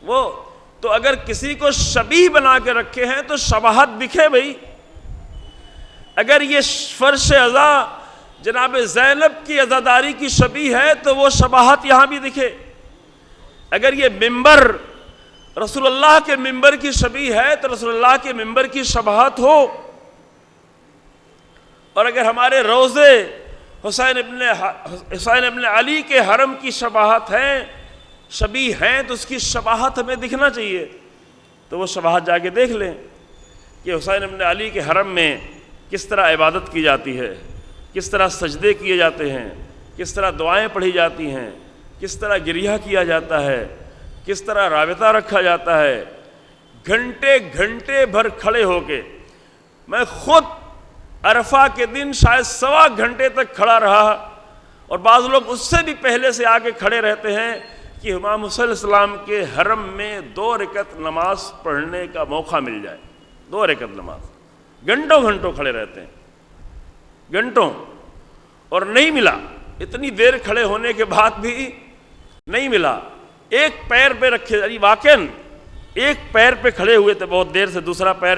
Speaker 1: وہ تو اگر کسی کو شبیہ بنا کے رکھے ہیں تو شباہت دکھے بھئی. اگر یہ فرش عزا جناب زینب کی عزاداری کی شبیہ ہے تو وہ شباہت یہاں بھی دکھے. اگر یہ ممبر رسول اللہ کے ممبر کی شبیہ ہے تو رسول اللہ کے ممبر کی شباہت ہو. اور اگر ہمارے روضے حسین ابن علی کے حرم کی شباہت ہیں, شبیہ ہیں, تو اس کی شباہت ہمیں دکھنا چاہیے. تو وہ شباہت جا کے دیکھ لیں کہ حسین ابن علی کے حرم میں کس طرح عبادت کی جاتی ہے, کس طرح سجدے کیے جاتے ہیں, کس طرح دعائیں پڑھی جاتی ہیں, کس طرح گریہ کیا جاتا ہے, کس طرح رابطہ رکھا جاتا ہے. گھنٹے گھنٹے بھر کھڑے ہو کے, میں خود عرفہ کے دن شاید 1.25 گھنٹے تک کھڑا رہا, اور بعض لوگ اس سے بھی پہلے سے آگے کھڑے رہتے ہیں کہ امام حسین علیہ السلام کے حرم میں 2 رکعت نماز پڑھنے کا موقع مل جائے. 2 رکعت نماز, گھنٹوں گھنٹوں کھڑے رہتے ہیں, گھنٹوں, اور نہیں ملا. اتنی دیر کھڑے ہونے کے بعد بھی نہیں ملا. ایک پیر پہ رکھے, یعنی واقعاً ایک پیر پہ کھڑے ہوئے تھے بہت دیر سے, دوسرا پیر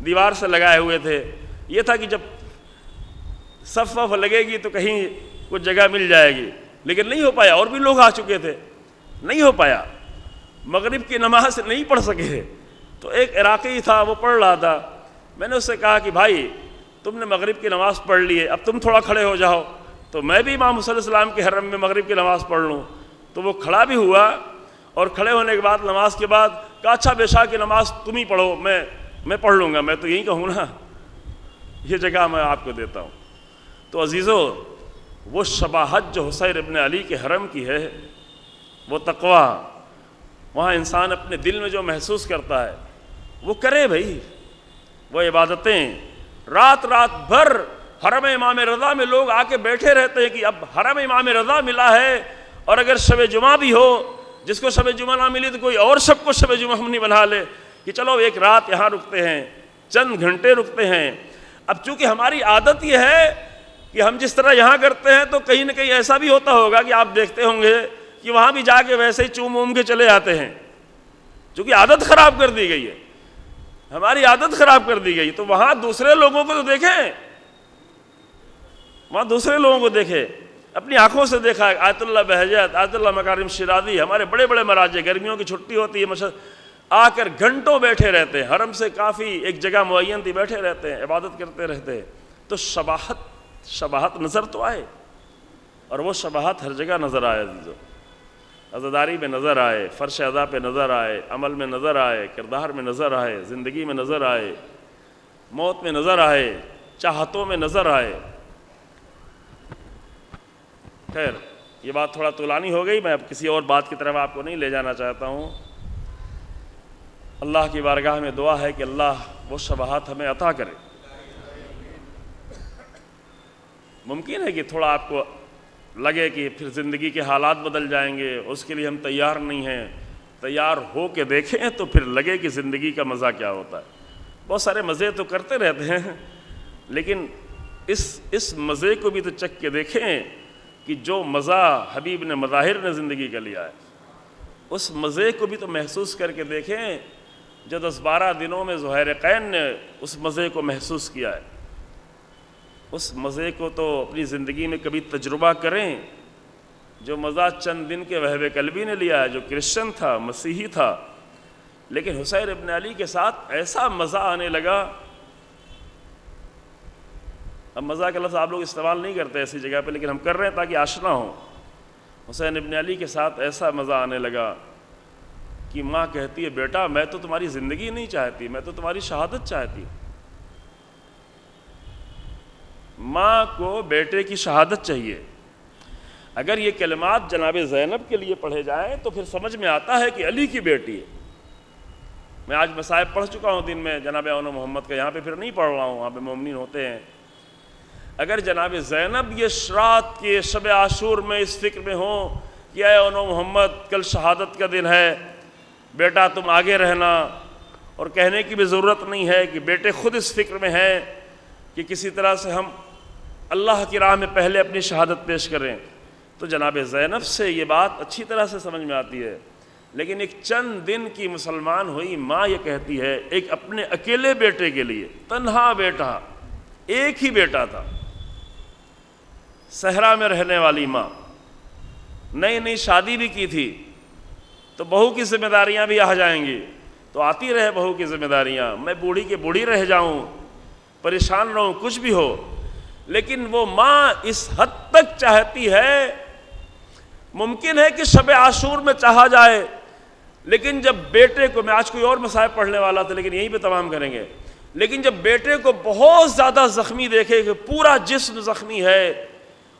Speaker 1: دیوار سے لگائے ہوئے تھے. یہ تھا کہ جب صف وف لگے گی تو کہیں کچھ جگہ مل جائے گی, لیکن نہیں ہو پایا. اور بھی لوگ آ چکے تھے, نہیں ہو پایا. مغرب کی نماز نہیں پڑھ سکے. تو ایک عراقی تھا, وہ پڑھ رہا تھا. میں نے اس سے کہا کہ بھائی تم نے مغرب کی نماز پڑھ لی ہے, اب تم تھوڑا کھڑے ہو جاؤ تو میں بھی امام حسین علیہ السلام کے حرم میں مغرب کی نماز پڑھ لوں. تو وہ کھڑا بھی ہوا, اور کھڑے ہونے کے بعد نماز کے بعد کہا اچھا عشاء کی نماز تم ہی پڑھو, میں پڑھ لوں گا, میں تو یہی کہوں نا, یہ جگہ میں آپ کو دیتا ہوں. تو عزیزو, وہ شباہت جو حسین ابن علی کے حرم کی ہے, وہ تقویٰ وہاں انسان اپنے دل میں جو محسوس کرتا ہے وہ کرے بھائی، وہ عبادتیں رات رات بھر حرم امام رضا میں لوگ آ کے بیٹھے رہتے ہیں کہ اب حرم امام رضا ملا ہے، اور اگر شب جمعہ بھی ہو، جس کو شب جمعہ نہ ملی تو کوئی اور شب کو شب جمعہ نہیں بنا لے کہ چلو ایک رات یہاں رکتے ہیں، چند گھنٹے رکتے ہیں۔ اب چونکہ ہماری عادت یہ ہے کہ ہم جس طرح یہاں کرتے ہیں تو کہیں نہ کہیں ایسا بھی ہوتا ہوگا کہ آپ دیکھتے ہوں گے کہ وہاں بھی جا کے ویسے ہی چوم اوم کے چلے آتے ہیں، چونکہ عادت خراب کر دی گئی ہے، ہماری عادت خراب کر دی گئی۔ تو وہاں دوسرے لوگوں کو تو دیکھیں، وہاں دوسرے لوگوں کو دیکھیں، اپنی آنکھوں سے دیکھا ہے۔ آیت اللہ بہجت، آیت اللہ مکارم شیرازی، ہمارے بڑے بڑے مراجع، گرمیوں کی چھٹی ہوتی ہے مشہد آ کر گھنٹوں بیٹھے رہتے ہیں، حرم سے کافی ایک جگہ معین تھی، بیٹھے رہتے ہیں، عبادت کرتے رہتے ہیں۔ تو شباہت نظر تو آئے، اور وہ شباہت ہر جگہ نظر آئے عزیزو، عزاداری میں نظر آئے، فرش ادا پہ نظر آئے، عمل میں نظر آئے، کردار میں نظر آئے، زندگی میں نظر آئے، موت میں نظر آئے، چاہتوں میں نظر آئے۔ خیر، یہ بات تھوڑا طولانی ہو گئی، میں اب کسی اور بات کی طرف آپ کو نہیں لے جانا چاہتا ہوں۔ اللہ کی بارگاہ میں دعا ہے کہ اللہ وہ شباہت ہمیں عطا کرے۔ ممکن ہے کہ تھوڑا آپ کو لگے کہ پھر زندگی کے حالات بدل جائیں گے، اس کے لیے ہم تیار نہیں ہیں۔ تیار ہو کے دیکھیں تو پھر لگے کہ زندگی کا مزہ کیا ہوتا ہے۔ بہت سارے مزے تو کرتے رہتے ہیں، لیکن اس مزے کو بھی تو چکھ کے دیکھیں کہ جو مزہ حبیب نے مظاہر نے زندگی کا لیا ہے، اس مزے کو بھی تو محسوس کر کے دیکھیں جو 10-12 دنوں میں زہیرقین نے اس مزے کو محسوس کیا ہے۔ اس مزے کو تو اپنی زندگی میں کبھی تجربہ کریں، جو مزہ چند دن کے وہب قلبی نے لیا ہے، جو کرسچن تھا، مسیحی تھا، لیکن حسین ابن علی کے ساتھ ایسا مزہ آنے لگا۔ اب مزہ کا لفظ آپ لوگ استعمال نہیں کرتے ایسی جگہ پہ، لیکن ہم کر رہے ہیں تاکہ آشنا ہوں۔ حسین ابن علی کے ساتھ ایسا مزہ آنے لگا کہ ماں کہتی ہے بیٹا میں تو تمہاری زندگی نہیں چاہتی، میں تو تمہاری شہادت چاہتی ہوں۔ ماں کو بیٹے کی شہادت چاہیے۔ اگر یہ کلمات جناب زینب کے لیے پڑھے جائیں تو پھر سمجھ میں آتا ہے کہ علی کی بیٹی ہے۔ میں آج مصائب پڑھ چکا ہوں دن میں جناب اون محمد کا، یہاں پہ پھر نہیں پڑھ رہا ہوں، وہاں پہ مومنین ہوتے ہیں۔ اگر جناب زینب یہ رات کے شب عاشور میں اس فکر میں ہوں کہ اے اون محمد کل شہادت کا دن ہے، بیٹا تم آگے رہنا، اور کہنے کی بھی ضرورت نہیں ہے کہ بیٹے خود اس فکر میں ہیں کہ کسی طرح سے ہم اللہ کی راہ میں پہلے اپنی شہادت پیش کریں، تو جناب زینب سے یہ بات اچھی طرح سے سمجھ میں آتی ہے۔ لیکن ایک چند دن کی مسلمان ہوئی ماں یہ کہتی ہے ایک اپنے اکیلے بیٹے کے لیے، تنہا بیٹا، ایک ہی بیٹا تھا، صحرا میں رہنے والی ماں، نئی نئی شادی بھی کی تھی، تو بہو کی ذمہ داریاں بھی آ جائیں گی، تو آتی رہے بہو کی ذمہ داریاں، میں بوڑھی کے بوڑھی رہ جاؤں، پریشان رہوں، کچھ بھی ہو، لیکن وہ ماں اس حد تک چاہتی ہے۔ ممکن ہے کہ شب عاشور میں چاہا جائے، لیکن جب بیٹے کو، میں آج کوئی اور مصائب پڑھنے والا تھا لیکن یہیں پہ تمام کریں گے، لیکن جب بیٹے کو بہت زیادہ زخمی دیکھے کہ پورا جسم زخمی ہے،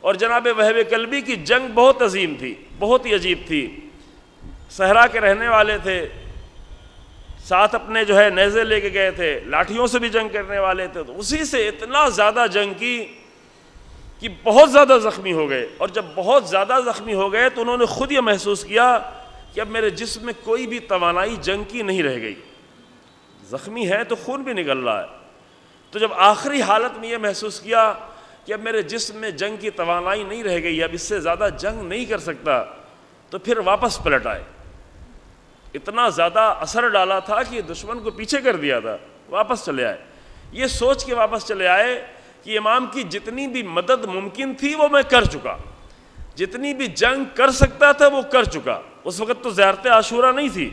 Speaker 1: اور جناب وہب قلبی کی جنگ بہت عظیم تھی، بہت ہی عجیب تھی، صحرا کے رہنے والے تھے، ساتھ اپنے جو ہے نیزے لے کے گئے تھے، لاٹھیوں سے بھی جنگ کرنے والے تھے، تو اسی سے اتنا زیادہ جنگ کی کہ بہت زیادہ زخمی ہو گئے، اور جب بہت زیادہ زخمی ہو گئے تو انہوں نے خود یہ محسوس کیا کہ اب میرے جسم میں کوئی بھی توانائی جنگ کی نہیں رہ گئی، زخمی ہے تو خون بھی نکل رہا ہے، تو جب آخری حالت میں یہ محسوس کیا کہ اب میرے جسم میں جنگ کی توانائی نہیں رہ گئی، اب اس سے زیادہ جنگ نہیں کر سکتا، تو پھر واپس پلٹ آئے۔ اتنا زیادہ اثر ڈالا تھا کہ دشمن کو پیچھے کر دیا تھا، واپس چلے آئے، یہ سوچ کے واپس چلے آئے کہ امام کی جتنی بھی مدد ممکن تھی وہ میں کر چکا، جتنی بھی جنگ کر سکتا تھا وہ کر چکا۔ اس وقت تو زیارت عاشورہ نہیں تھی،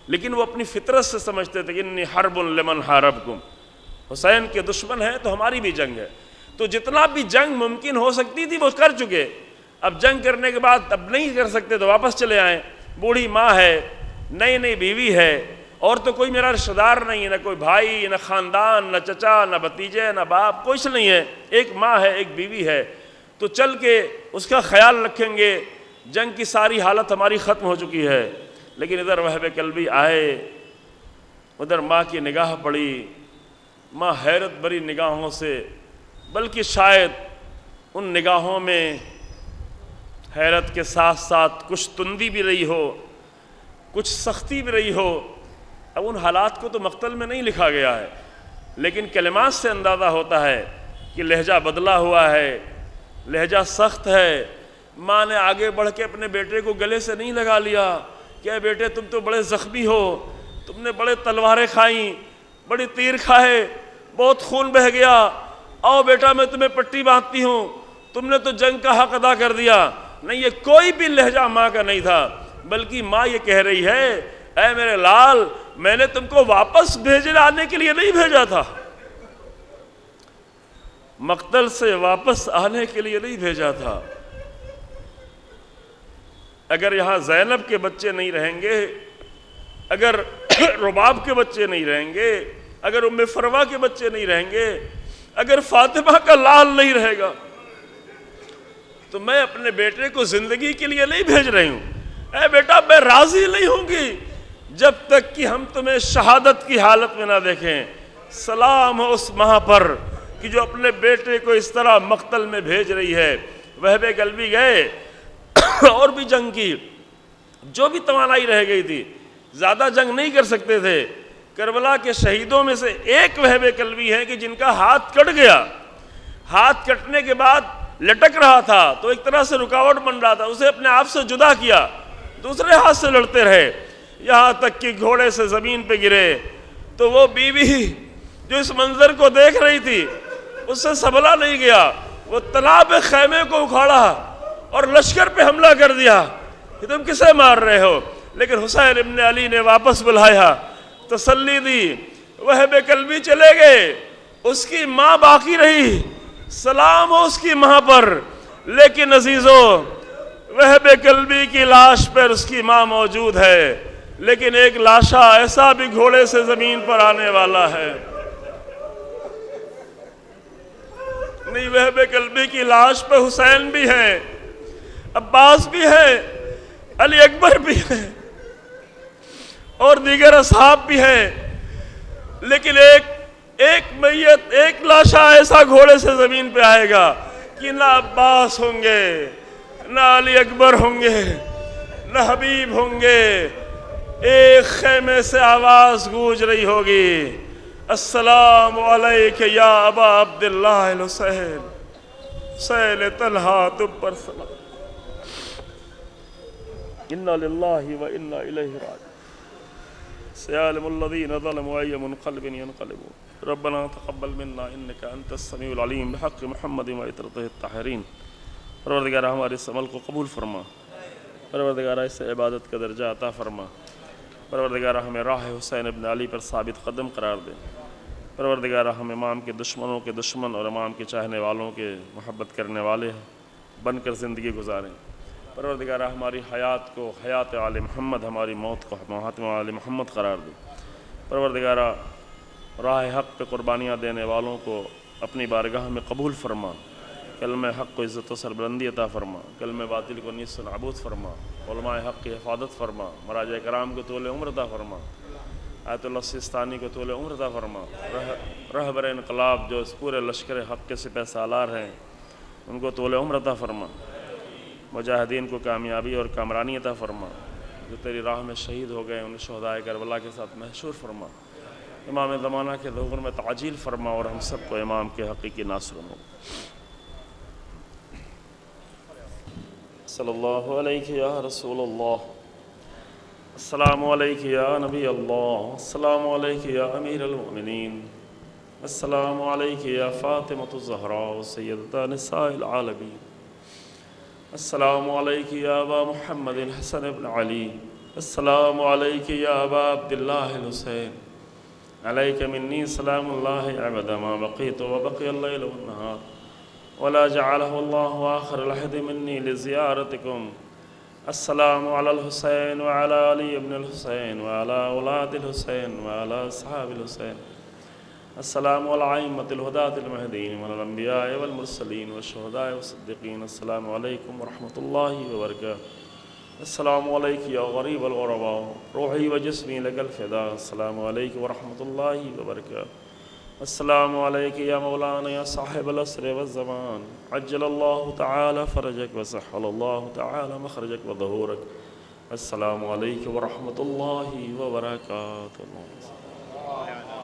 Speaker 1: لیکن وہ اپنی فطرت سے سمجھتے تھے کہ انی حرب لمن حاربکم، حسین کے دشمن ہیں تو ہماری بھی جنگ ہے، تو جتنا بھی جنگ ممکن ہو سکتی تھی وہ کر چکے، اب جنگ کرنے کے بعد اب نہیں کر سکتے تو واپس چلے آئیں۔ بوڑھی ماں ہے، نئی نئی بیوی ہے، اور تو کوئی میرا رشتہ دار نہیں ہے، نہ کوئی بھائی، نہ خاندان، نہ چچا، نہ بھتیجے، نہ باپ، کچھ نہیں ہے، ایک ماں ہے، ایک بیوی ہے، تو چل کے اس کا خیال رکھیں گے، جنگ کی ساری حالت ہماری ختم ہو چکی ہے، لیکن ادھر وہب قلبی آئے، ادھر ماں کی نگاہ پڑی، ماں حیرت بری نگاہوں سے، بلکہ شاید ان نگاہوں میں حیرت کے ساتھ ساتھ کچھ تندی بھی رہی ہو، کچھ سختی بھی رہی ہو۔ اب ان حالات کو تو مقتل میں نہیں لکھا گیا ہے، لیکن کلمات سے اندازہ ہوتا ہے کہ لہجہ بدلا ہوا ہے، لہجہ سخت ہے۔ ماں نے آگے بڑھ کے اپنے بیٹے کو گلے سے نہیں لگا لیا کہ اے بیٹے تم تو بڑے زخمی ہو، تم نے بڑے تلواریں کھائیں، بڑی تیر کھائے، بہت خون بہہ گیا، آؤ بیٹا میں تمہیں پٹی باندھتی ہوں، تم نے تو جنگ کا حق ادا کر دیا۔ نہیں، یہ کوئی بھی لہجہ ماں کا نہیں تھا، بلکہ ماں یہ کہہ رہی ہے اے میرے لال، میں نے تم کو واپس آنے کے لیے نہیں بھیجا تھا، مقتل سے واپس آنے کے لیے نہیں بھیجا تھا۔ اگر یہاں زینب کے بچے نہیں رہیں گے، اگر رباب کے بچے نہیں رہیں گے، اگر ام فروا کے بچے نہیں رہیں گے، اگر فاطمہ کا لال نہیں رہے گا، تو میں اپنے بیٹے کو زندگی کے لیے نہیں بھیج رہی ہوں۔ اے بیٹا میں راضی نہیں ہوں گی جب تک کہ ہم تمہیں شہادت کی حالت میں نہ دیکھیں۔ سلام ہو اس ماں پر کہ جو اپنے بیٹے کو اس طرح مقتل میں بھیج رہی ہے۔ وہب قلبی گئے اور بھی جنگ کی، جو بھی توانائی رہ گئی تھی، زیادہ جنگ نہیں کر سکتے تھے۔ کربلا کے شہیدوں میں سے ایک وہب قلبی ہے کہ جن کا ہاتھ کٹ گیا، ہاتھ کٹنے کے بعد لٹک رہا تھا تو ایک طرح سے رکاوٹ بن رہا تھا، اسے اپنے آپ سے جدا کیا، دوسرے ہاتھ سے لڑتے رہے، یہاں تک کہ گھوڑے سے زمین پہ گرے۔ تو وہ بیوی جو اس منظر کو دیکھ رہی تھی، اس سے سنبھلا نہیں گیا، وہ تناب خیمے کو اکھاڑا اور لشکر پہ حملہ کر دیا کہ تم کسے مار رہے ہو۔ لیکن حسین ابن علی نے واپس بلایا، تسلی دی، وہب قلبی چلے گئے، اس کی ماں باقی رہی، سلام ہو اس کی ماں پر۔ لیکن عزیزو، وہب قلبی کی لاش پر اس کی ماں موجود ہے، لیکن ایک لاشا ایسا بھی گھوڑے سے زمین پر آنے والا ہے۔ نہیں، وہب قلبی کی لاش پہ حسین بھی ہے، عباس بھی ہے، علی اکبر بھی ہے اور دیگر اصحاب بھی ہیں، لیکن ایک میت، ایک لاشا ایسا گھوڑے سے زمین پہ آئے گا کہ نہ عباس ہوں گے، نہ علی اکبر ہوں گے، نہ حبیب ہوں گے۔ ایک خیمے سے آواز گونج رہی ہوگی، السلام علیک یا ابا عبداللہ الحسین، حسین طلحہ تم پر سلام، انا للہ و انا الیہ راجعون، سيعلم الذين ظلموا أي منقلب ينقلبون، ربنا تقبل منا إنك أنت السميع العليم، بحق محمد وعترته الطاهرين۔ پروردگارہ ہمارے اس عمل کو قبول فرما، پروردگارہ اس عبادت کا درجہ عطا فرما، پروردگارہ ہمیں راہ حسین ابن علی پر ثابت قدم قرار دے، پروردگارہ ہم امام کے دشمنوں کے دشمن اور امام کے چاہنے والوں کے محبت کرنے والے بن کر زندگی گزاریں۔ پروردگارہ ہماری حیات کو حیات آل محمد، ہماری موت کو ماتم آل محمد قرار دے۔ پروردگارہ راہ حق پہ قربانیاں دینے والوں کو اپنی بارگاہ میں قبول فرما، کلمہ حق کو عزت و سربلندی عطا فرما، کلمہ باطل کو نیست و نابود فرما، علماء حق کی حفاظت فرما، مراجع کرام کو طول عمر عطا فرما، آیت اللہ سیستانی کو طول عمر عطا فرما، رہبر انقلاب جو اس پورے لشکر حق کے سپہ سالار ہیں ان کو طول عمر عطا فرما، مجاہدین کو کامیابی اور کامرانی عطا فرما، جو تیری راہ میں شہید ہو گئے انہیں شہدائے کربلا کے ساتھ محشور فرما، امام زمانہ کے ظہور میں تعجیل فرما اور ہم سب کو امام کے حقیقی ناصر ہو۔ صلی اللہ علیہ یا رسول اللہ، السلام علیک یا نبی اللہ، السلام علیک یا امیر المؤمنین، السلام علیک یا فاطمۃ الزہراء سیدۃ نساء العالمین، السلام علیک یا ابا محمد الحسن بن علی، السلام علیک یا ابا عبداللہ الحسین، علیک منی سلام اللہ ابد ما بقیت وبقی اللیل والنہار ولا جعلہ اللہ آخر العہد منی لزیارتکم۔ السلام علی الحسین وعلی علی ابن الحسین وعلی اولاد الحسین وعلی اصحاب الحسین، السلام علی ائمۃ الہداۃ المہدیین والانبیاء والمرسلین والشہداء والصدیقین، السلام علیکم ورحمۃ اللہ وبرکاتہ۔ السلام علیکم یا غریب الغرباء روحی و جسمی لک الفدا السلام علیکم ورحمۃ اللہ وبرکاتہ السلام علیکم یا مولانا یا صاحب العصر والزمان عجل اللہ تعالی فرجک وسہل اللہ تعالی مخرجک وظہورک السلام علیکم ورحمۃ اللہ وبرکاتہ.